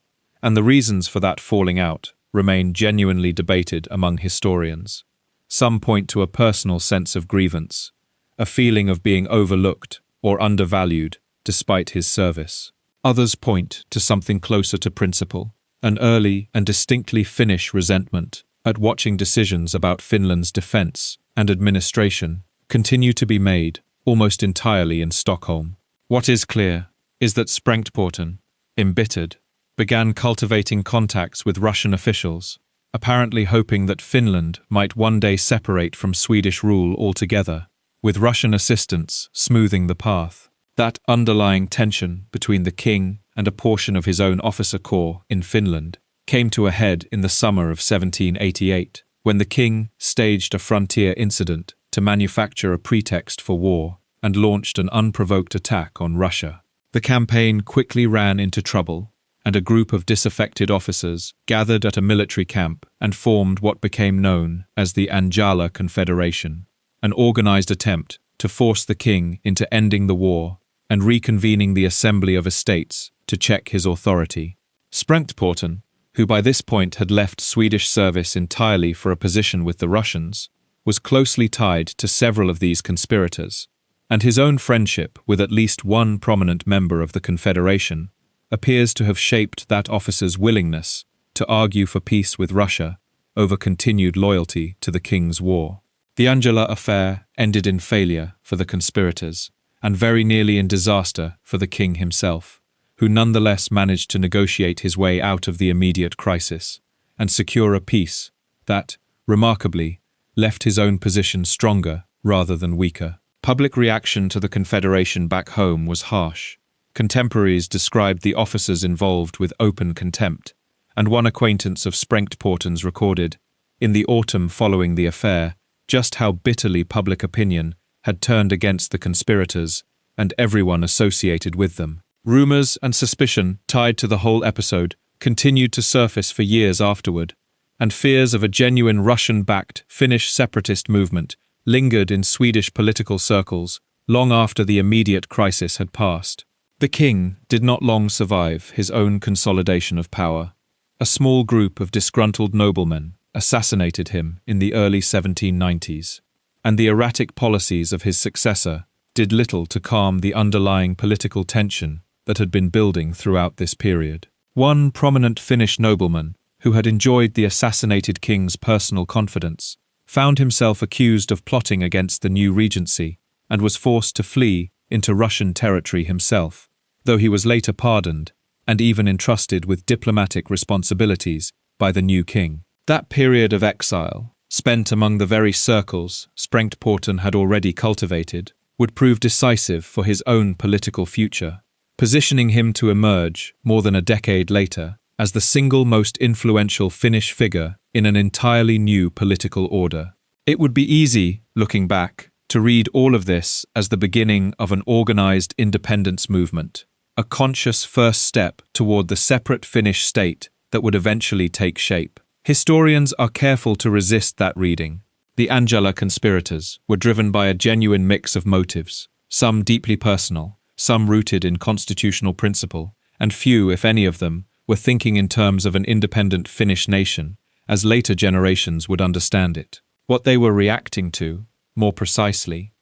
and the reasons for that falling out remain genuinely debated among historians. Some point to a personal sense of grievance, a feeling of being overlooked or undervalued despite his service. Others point to something closer to principle, an early and distinctly Finnish resentment at watching decisions about Finland's defence and administration continue to be made almost entirely in Stockholm. What is clear is that Sprengtporten, embittered, began cultivating contacts with Russian officials, apparently hoping that Finland might one day separate from Swedish rule altogether, with Russian assistance smoothing the path. That underlying tension between the king and a portion of his own officer corps in Finland came to a head in the summer of 1788, when the king staged a frontier incident to manufacture a pretext for war and launched an unprovoked attack on Russia. The campaign quickly ran into trouble, and a group of disaffected officers gathered at a military camp and formed what became known as the Anjala Confederation, an organized attempt to force the king into ending the war and reconvening the Assembly of Estates to check his authority. Sprengtporten, who by this point had left Swedish service entirely for a position with the Russians, was closely tied to several of these conspirators, and his own friendship with at least one prominent member of the Confederation appears to have shaped that officer's willingness to argue for peace with Russia over continued loyalty to the king's war. The Anjala affair ended in failure for the conspirators, and very nearly in disaster for the king himself, who nonetheless managed to negotiate his way out of the immediate crisis and secure a peace that, remarkably, left his own position stronger rather than weaker. Public reaction to the Confederation back home was harsh. Contemporaries described the officers involved with open contempt, and one acquaintance of Sprengtporten's recorded, in the autumn following the affair, just how bitterly public opinion had turned against the conspirators and everyone associated with them. Rumours and suspicion tied to the whole episode continued to surface for years afterward, and fears of a genuine Russian-backed Finnish separatist movement lingered in Swedish political circles long after the immediate crisis had passed. The king did not long survive his own consolidation of power. A small group of disgruntled noblemen assassinated him in the early 1790s, and the erratic policies of his successor did little to calm the underlying political tension that had been building throughout this period. One prominent Finnish nobleman, who had enjoyed the assassinated king's personal confidence, found himself accused of plotting against the new regency and was forced to flee into Russian territory himself, though he was later pardoned and even entrusted with diplomatic responsibilities by the new king. That period of exile, spent among the very circles Sprengtporten had already cultivated, would prove decisive for his own political future, positioning him to emerge, more than a decade later, as the single most influential Finnish figure in an entirely new political order. It would be easy, looking back, to read all of this as the beginning of an organized independence movement, a conscious first step toward the separate Finnish state that would eventually take shape. Historians are careful to resist that reading. The Angela conspirators were driven by a genuine mix of motives, some deeply personal, some rooted in constitutional principle, and few, if any of them, were thinking in terms of an independent Finnish nation, as later generations would understand it. What they were reacting to, more precisely,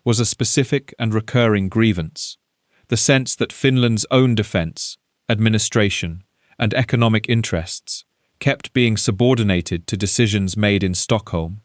was a specific and recurring grievance, the sense that Finland's own defense, administration, and economic interests kept being subordinated to decisions made in Stockholm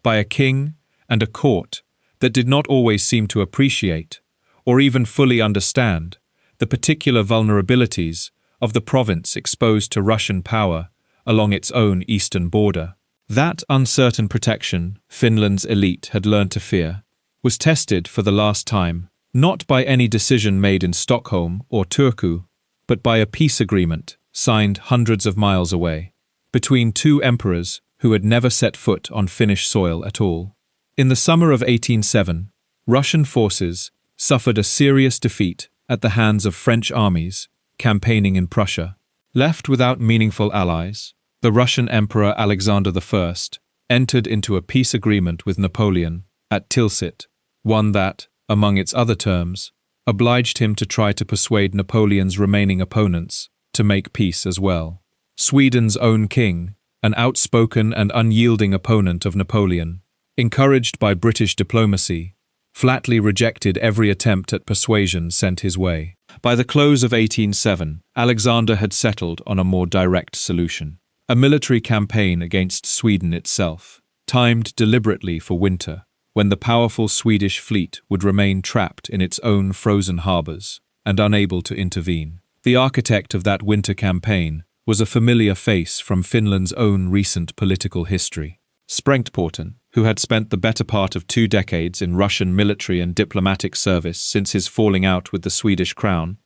by a king and a court that did not always seem to appreciate, or even fully understand, the particular vulnerabilities of the province exposed to Russian power along its own eastern border. That uncertain protection Finland's elite had learned to fear was tested for the last time, not by any decision made in Stockholm or Turku, but by a peace agreement signed hundreds of miles away, between two emperors who had never set foot on Finnish soil at all. In the summer of 1807, Russian forces suffered a serious defeat at the hands of French armies campaigning in Prussia. Left without meaningful allies, the Russian Emperor Alexander I entered into a peace agreement with Napoleon at Tilsit, one that, among its other terms, obliged him to try to persuade Napoleon's remaining opponents to make peace as well. Sweden's own king, an outspoken and unyielding opponent of Napoleon, encouraged by British diplomacy, flatly rejected every attempt at persuasion sent his way. By the close of 1807, Alexander had settled on a more direct solution. A military campaign against Sweden itself, timed deliberately for winter, when the powerful Swedish fleet would remain trapped in its own frozen harbours and unable to intervene. The architect of that winter campaign was a familiar face from Finland's own recent political history. Sprengtporten, who had spent the better part of 2 decades in Russian military and diplomatic service since his falling out with the Swedish crown,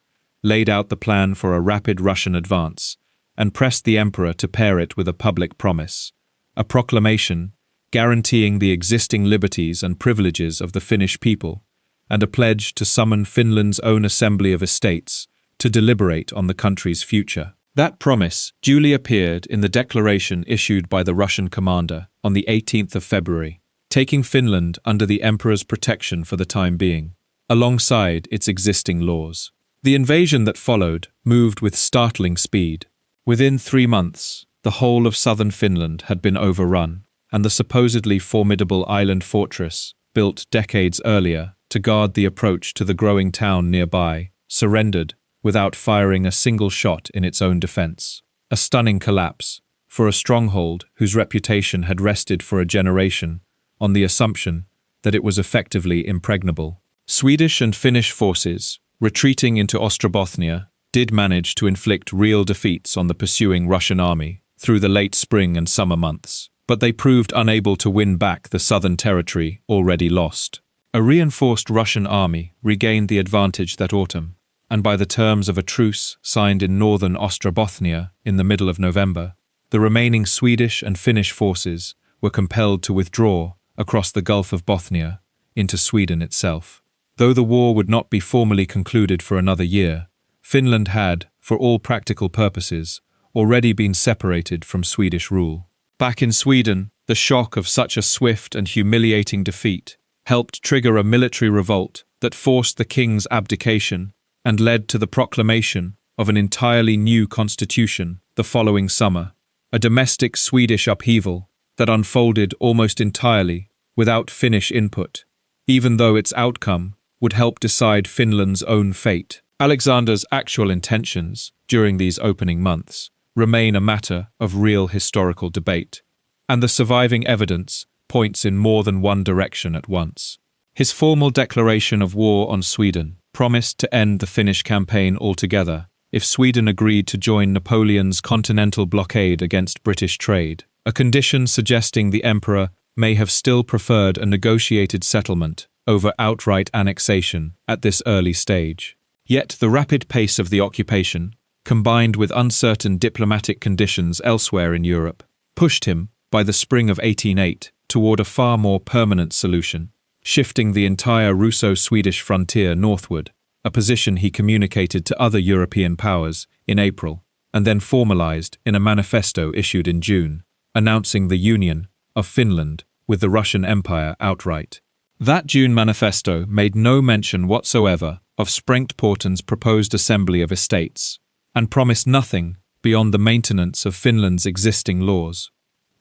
laid out the plan for a rapid Russian advance and pressed the emperor to pair it with a public promise, a proclamation guaranteeing the existing liberties and privileges of the Finnish people, and a pledge to summon Finland's own Assembly of Estates to deliberate on the country's future. That promise duly appeared in the declaration issued by the Russian commander on the 18th of February, taking Finland under the emperor's protection for the time being, alongside its existing laws. The invasion that followed moved with startling speed. Within 3 months, the whole of southern Finland had been overrun, and the supposedly formidable island fortress, built decades earlier to guard the approach to the growing town nearby, surrendered without firing a single shot in its own defense. A stunning collapse for a stronghold whose reputation had rested for a generation on the assumption that it was effectively impregnable. Swedish and Finnish forces, retreating into Ostrobothnia, did manage to inflict real defeats on the pursuing Russian army through the late spring and summer months, but they proved unable to win back the southern territory already lost. A reinforced Russian army regained the advantage that autumn, and by the terms of a truce signed in northern Ostrobothnia in the middle of November, the remaining Swedish and Finnish forces were compelled to withdraw across the Gulf of Bothnia into Sweden itself. Though the war would not be formally concluded for another year, Finland had, for all practical purposes, already been separated from Swedish rule. Back in Sweden, the shock of such a swift and humiliating defeat helped trigger a military revolt that forced the king's abdication and led to the proclamation of an entirely new constitution the following summer, a domestic Swedish upheaval that unfolded almost entirely without Finnish input, even though its outcome would help decide Finland's own fate. Alexander's actual intentions during these opening months remain a matter of real historical debate, and the surviving evidence points in more than one direction at once. His formal declaration of war on Sweden promised to end the Finnish campaign altogether if Sweden agreed to join Napoleon's continental blockade against British trade, a condition suggesting the emperor may have still preferred a negotiated settlement over outright annexation at this early stage. Yet the rapid pace of the occupation, combined with uncertain diplomatic conditions elsewhere in Europe, pushed him, by the spring of 1808, toward a far more permanent solution, shifting the entire Russo-Swedish frontier northward, a position he communicated to other European powers in April, and then formalized in a manifesto issued in June, announcing the union of Finland with the Russian Empire outright. That June manifesto made no mention whatsoever of Sprengtporten's proposed assembly of estates, and promised nothing beyond the maintenance of Finland's existing laws.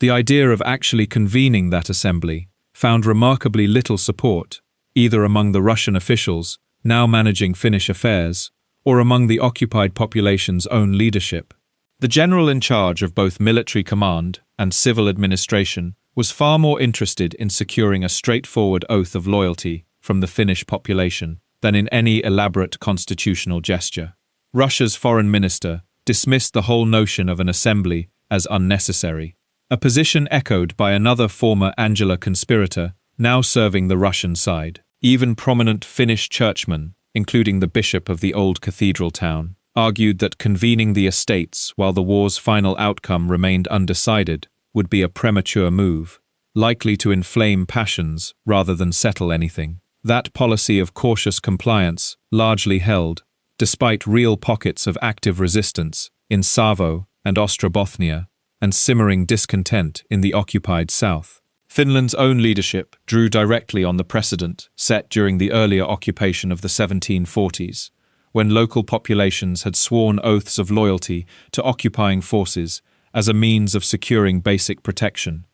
The idea of actually convening that assembly found remarkably little support, either among the Russian officials now managing Finnish affairs, or among the occupied population's own leadership. The general in charge of both military command and civil administration was far more interested in securing a straightforward oath of loyalty from the Finnish population than in any elaborate constitutional gesture. Russia's foreign minister dismissed the whole notion of an assembly as unnecessary, a position echoed by another former Angela conspirator now serving the Russian side. Even prominent Finnish churchmen, including the bishop of the old cathedral town, argued that convening the estates while the war's final outcome remained undecided would be a premature move, likely to inflame passions rather than settle anything. That policy of cautious compliance largely held, despite real pockets of active resistance in Savo and Ostrobothnia, and simmering discontent in the occupied south. Finland's own leadership drew directly on the precedent set during the earlier occupation of the 1740s, when local populations had sworn oaths of loyalty to occupying forces as a means of securing basic protection,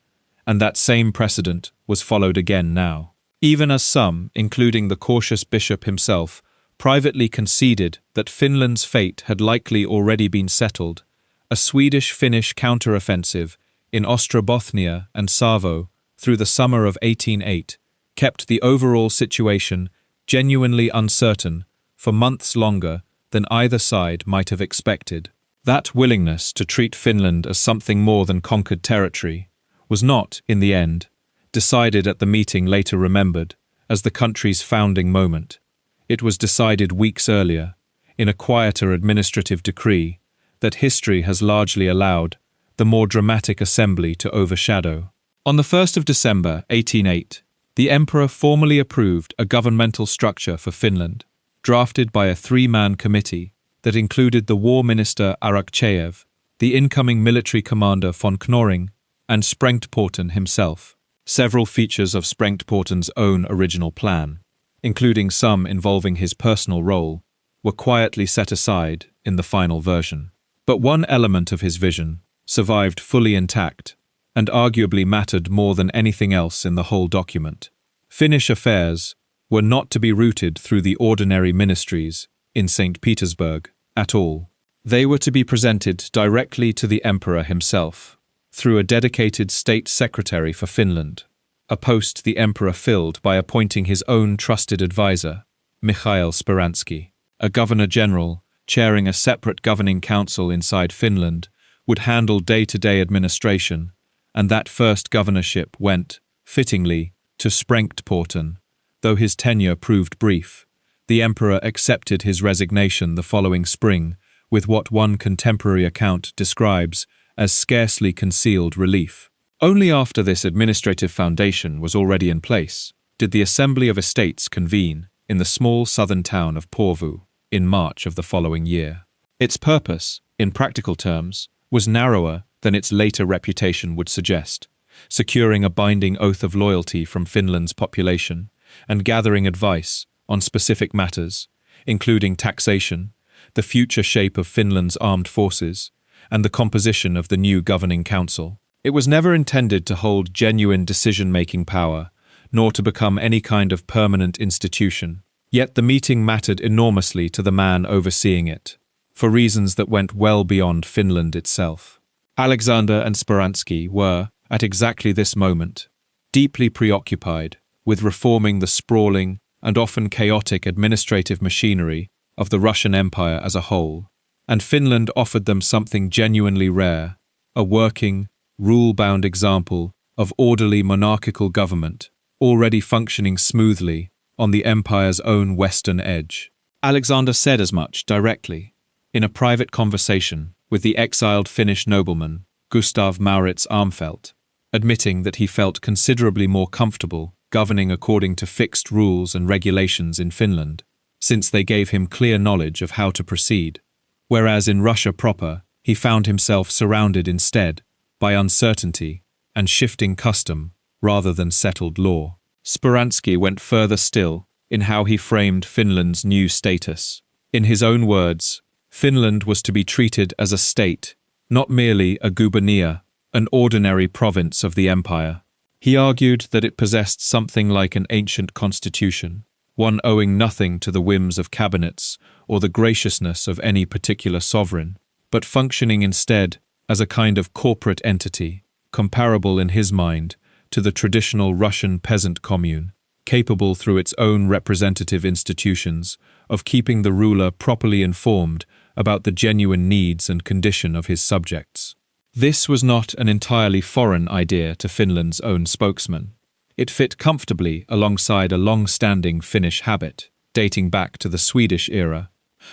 and that same precedent was followed again now. Even as some, including the cautious bishop himself, privately conceded that Finland's fate had likely already been settled, a Swedish-Finnish counteroffensive in Ostrobothnia and Savo through the summer of 1808 kept the overall situation genuinely uncertain for months longer than either side might have expected. That willingness to treat Finland as something more than conquered territory was not, in the end, decided at the meeting later remembered as the country's founding moment. It was decided weeks earlier, in a quieter administrative decree, that history has largely allowed the more dramatic assembly to overshadow. On the 1st of December 1808, the emperor formally approved a governmental structure for Finland, drafted by a three-man committee that included the war minister Arakcheyev, the incoming military commander von Knorring, and Sprengtporten himself. Several features of Sprengtporten's own original plan, including some involving his personal role, were quietly set aside in the final version. But one element of his vision survived fully intact, and arguably mattered more than anything else in the whole document. Finnish affairs were not to be routed through the ordinary ministries in St. Petersburg at all. They were to be presented directly to the emperor himself, through a dedicated state secretary for Finland, a post the emperor filled by appointing his own trusted advisor, Mikhail Speransky. A governor-general, chairing a separate governing council inside Finland, would handle day-to-day administration, and that first governorship went, fittingly, to Sprengtporten. Though his tenure proved brief, the emperor accepted his resignation the following spring with what one contemporary account describes as scarcely concealed relief. Only after this administrative foundation was already in place did the Assembly of Estates convene in the small southern town of Porvoo in March of the following year. Its purpose, in practical terms, was narrower than its later reputation would suggest, securing a binding oath of loyalty from Finland's population and gathering advice on specific matters, including taxation, the future shape of Finland's armed forces, and the composition of the new governing council. It was never intended to hold genuine decision-making power, nor to become any kind of permanent institution. Yet the meeting mattered enormously to the man overseeing it. for reasons that went well beyond Finland itself. Alexander and Speransky were, at exactly this moment, deeply preoccupied with reforming the sprawling and often chaotic administrative machinery of the Russian Empire as a whole, and Finland offered them something genuinely rare, a working, rule-bound example of orderly monarchical government, already functioning smoothly on the empire's own western edge. Alexander said as much directly, in a private conversation with the exiled Finnish nobleman Gustav Maurits Armfelt, admitting that he felt considerably more comfortable governing according to fixed rules and regulations in Finland, since they gave him clear knowledge of how to proceed, whereas in Russia proper he found himself surrounded instead by uncertainty and shifting custom rather than settled law. Speransky went further still in how he framed Finland's new status. In his own words, Finland was to be treated as a state, not merely a gubernia, an ordinary province of the empire. He argued that it possessed something like an ancient constitution, one owing nothing to the whims of cabinets or the graciousness of any particular sovereign, but functioning instead as a kind of corporate entity, comparable in his mind to the traditional Russian peasant commune, capable through its own representative institutions of keeping the ruler properly informed about the genuine needs and condition of his subjects. This was not an entirely foreign idea to Finland's own spokesman. It fit comfortably alongside a long-standing Finnish habit, dating back to the Swedish era,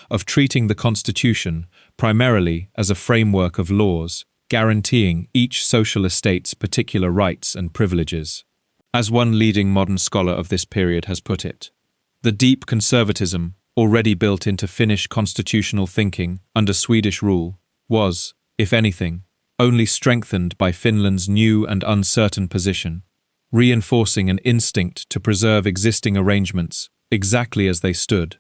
of treating the constitution primarily as a framework of laws guaranteeing each social estate's particular rights and privileges. As one leading modern scholar of this period has put it, the deep conservatism already built into Finnish constitutional thinking under Swedish rule was, if anything, only strengthened by Finland's new and uncertain position, reinforcing an instinct to preserve existing arrangements exactly as they stood,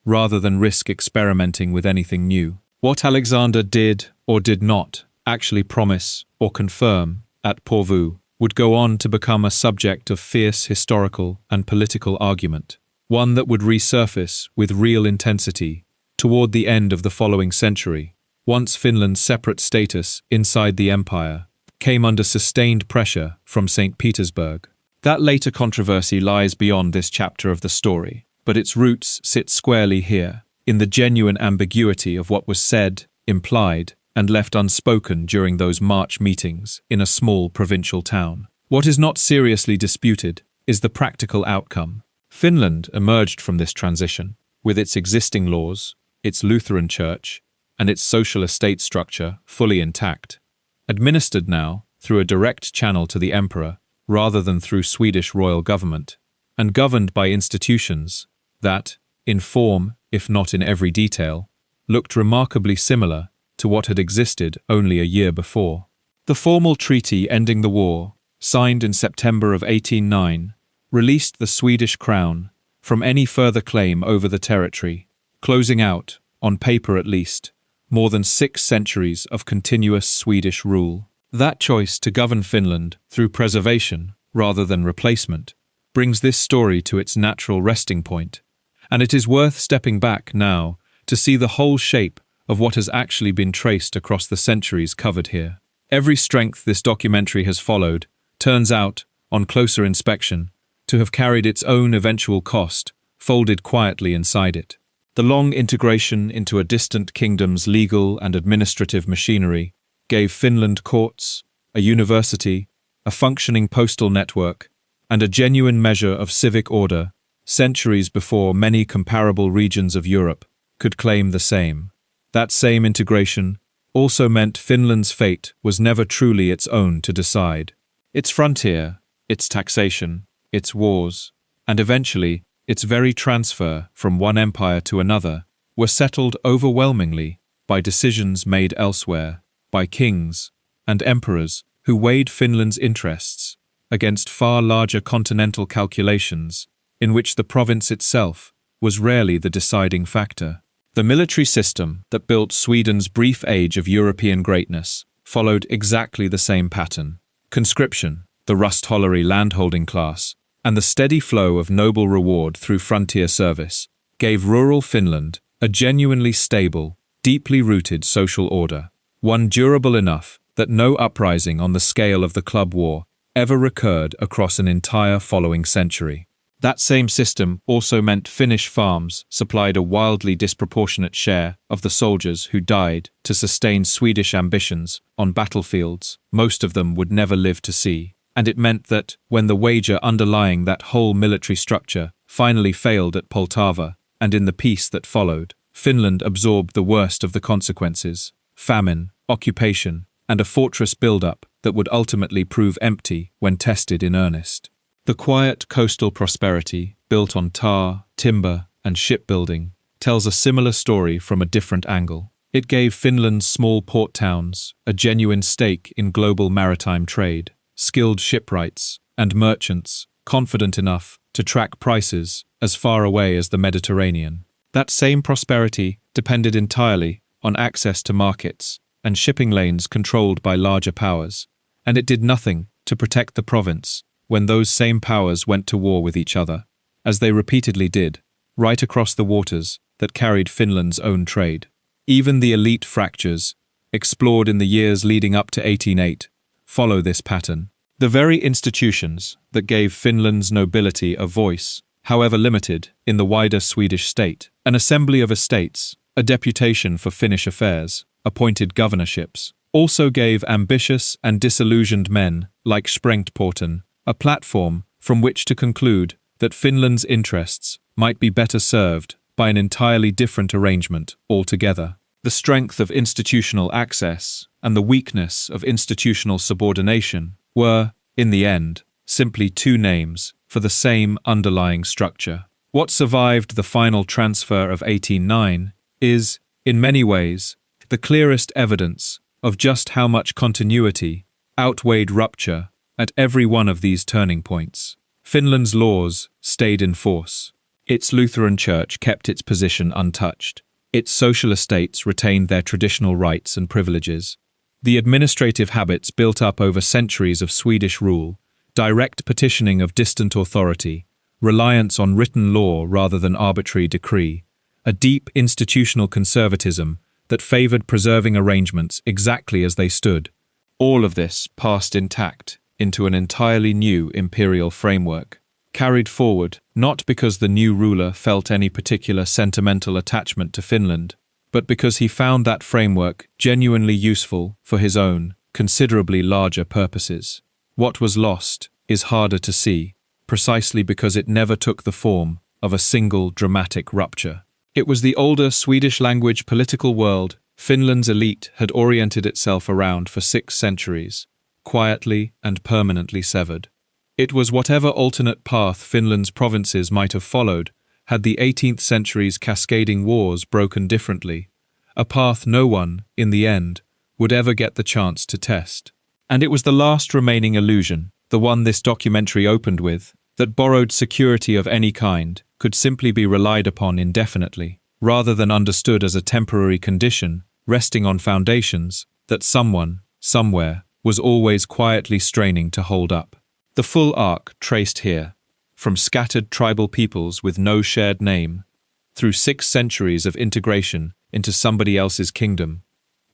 rather than risk experimenting with anything new. What Alexander did or did not actually promise or confirm at Porvoo would go on to become a subject of fierce historical and political argument, one that would resurface with real intensity toward the end of the following century, once Finland's separate status inside the empire came under sustained pressure from St. Petersburg. That later controversy lies beyond this chapter of the story, but its roots sit squarely here, in the genuine ambiguity of what was said, implied, and left unspoken during those March meetings in a small provincial town. What is not seriously disputed is the practical outcome. Finland emerged from this transition, with its existing laws, its Lutheran church, and its social estate structure fully intact, administered now through a direct channel to the emperor rather than through Swedish royal government, and governed by institutions that, in form, if not in every detail, looked remarkably similar to what had existed only a year before. The formal treaty ending the war, signed in September of 1809, released the Swedish crown from any further claim over the territory, closing out, on paper at least, more than 6 centuries of continuous Swedish rule. That choice to govern Finland through preservation rather than replacement brings this story to its natural resting point, and it is worth stepping back now to see the whole shape of what has actually been traced across the centuries covered here. Every strength this documentary has followed turns out, on closer inspection, to have carried its own eventual cost, folded quietly inside it. The long integration into a distant kingdom's legal and administrative machinery gave Finland courts, a university, a functioning postal network, and a genuine measure of civic order, centuries before many comparable regions of Europe could claim the same. That same integration also meant Finland's fate was never truly its own to decide. Its frontier, its taxation, its wars, and eventually its very transfer from one empire to another were settled overwhelmingly by decisions made elsewhere, by kings and emperors who weighed Finland's interests against far larger continental calculations in which the province itself was rarely the deciding factor. The military system that built Sweden's brief age of European greatness followed exactly the same pattern. Conscription, the rust-hollery landholding class, and the steady flow of noble reward through frontier service gave rural Finland a genuinely stable, deeply rooted social order, one durable enough that no uprising on the scale of the Club War ever recurred across an entire following century. That same system also meant Finnish farms supplied a wildly disproportionate share of the soldiers who died to sustain Swedish ambitions on battlefields most of them would never live to see. And it meant that, when the wager underlying that whole military structure finally failed at Poltava, and in the peace that followed, Finland absorbed the worst of the consequences: famine, occupation, and a fortress build-up that would ultimately prove empty when tested in earnest. The quiet coastal prosperity, built on tar, timber, and shipbuilding, tells a similar story from a different angle. It gave Finland's small port towns a genuine stake in global maritime trade, skilled shipwrights, and merchants confident enough to track prices as far away as the Mediterranean. That same prosperity depended entirely on access to markets and shipping lanes controlled by larger powers, and it did nothing to protect the province when those same powers went to war with each other, as they repeatedly did, right across the waters that carried Finland's own trade. Even the elite fractures, explored in the years leading up to 1808, follow this pattern. The very institutions that gave Finland's nobility a voice, however limited, in the wider Swedish state, an assembly of estates, a deputation for Finnish affairs, appointed governorships, also gave ambitious and disillusioned men like Sprengtporten a platform from which to conclude that Finland's interests might be better served by an entirely different arrangement altogether. The strength of institutional access and the weakness of institutional subordination were, in the end, simply two names for the same underlying structure. What survived the final transfer of 1809 is, in many ways, the clearest evidence of just how much continuity outweighed rupture at every one of these turning points. Finland's laws stayed in force. Its Lutheran church kept its position untouched. Its social estates retained their traditional rights and privileges. The administrative habits built up over centuries of Swedish rule, direct petitioning of distant authority, reliance on written law rather than arbitrary decree, a deep institutional conservatism that favored preserving arrangements exactly as they stood. All of this passed intact into an entirely new imperial framework, carried forward not because the new ruler felt any particular sentimental attachment to Finland, but because he found that framework genuinely useful for his own, considerably larger purposes. What was lost is harder to see, precisely because it never took the form of a single dramatic rupture. It was the older Swedish-language political world Finland's elite had oriented itself around for 6 centuries, quietly and permanently severed. It was whatever alternate path Finland's provinces might have followed had the 18th century's cascading wars broken differently, a path no one, in the end, would ever get the chance to test. And it was the last remaining illusion, the one this documentary opened with, that borrowed security of any kind could simply be relied upon indefinitely, rather than understood as a temporary condition resting on foundations that someone, somewhere, was always quietly straining to hold up. The full arc traced here, from scattered tribal peoples with no shared name, through 6 centuries of integration into somebody else's kingdom,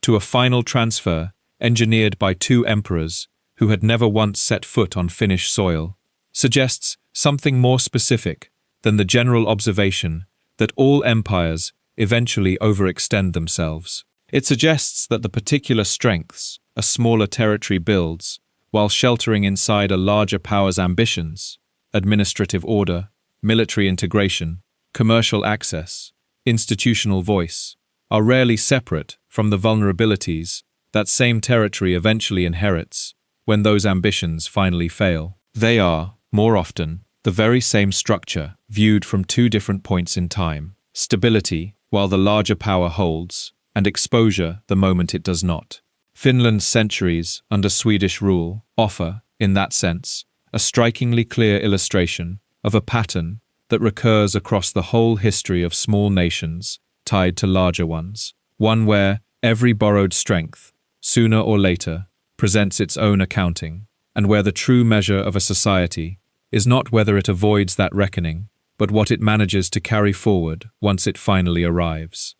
to a final transfer engineered by 2 emperors who had never once set foot on Finnish soil, suggests something more specific than the general observation that all empires eventually overextend themselves. It suggests that the particular strengths a smaller territory builds, while sheltering inside a larger power's ambitions, administrative order, military integration, commercial access, institutional voice, are rarely separate from the vulnerabilities that same territory eventually inherits when those ambitions finally fail. They are, more often, the very same structure viewed from 2 different points in time: stability while the larger power holds, and exposure the moment it does not. Finland's centuries under Swedish rule offer, in that sense, a strikingly clear illustration of a pattern that recurs across the whole history of small nations tied to larger ones, one where every borrowed strength, sooner or later, presents its own accounting, and where the true measure of a society is not whether it avoids that reckoning, but what it manages to carry forward once it finally arrives.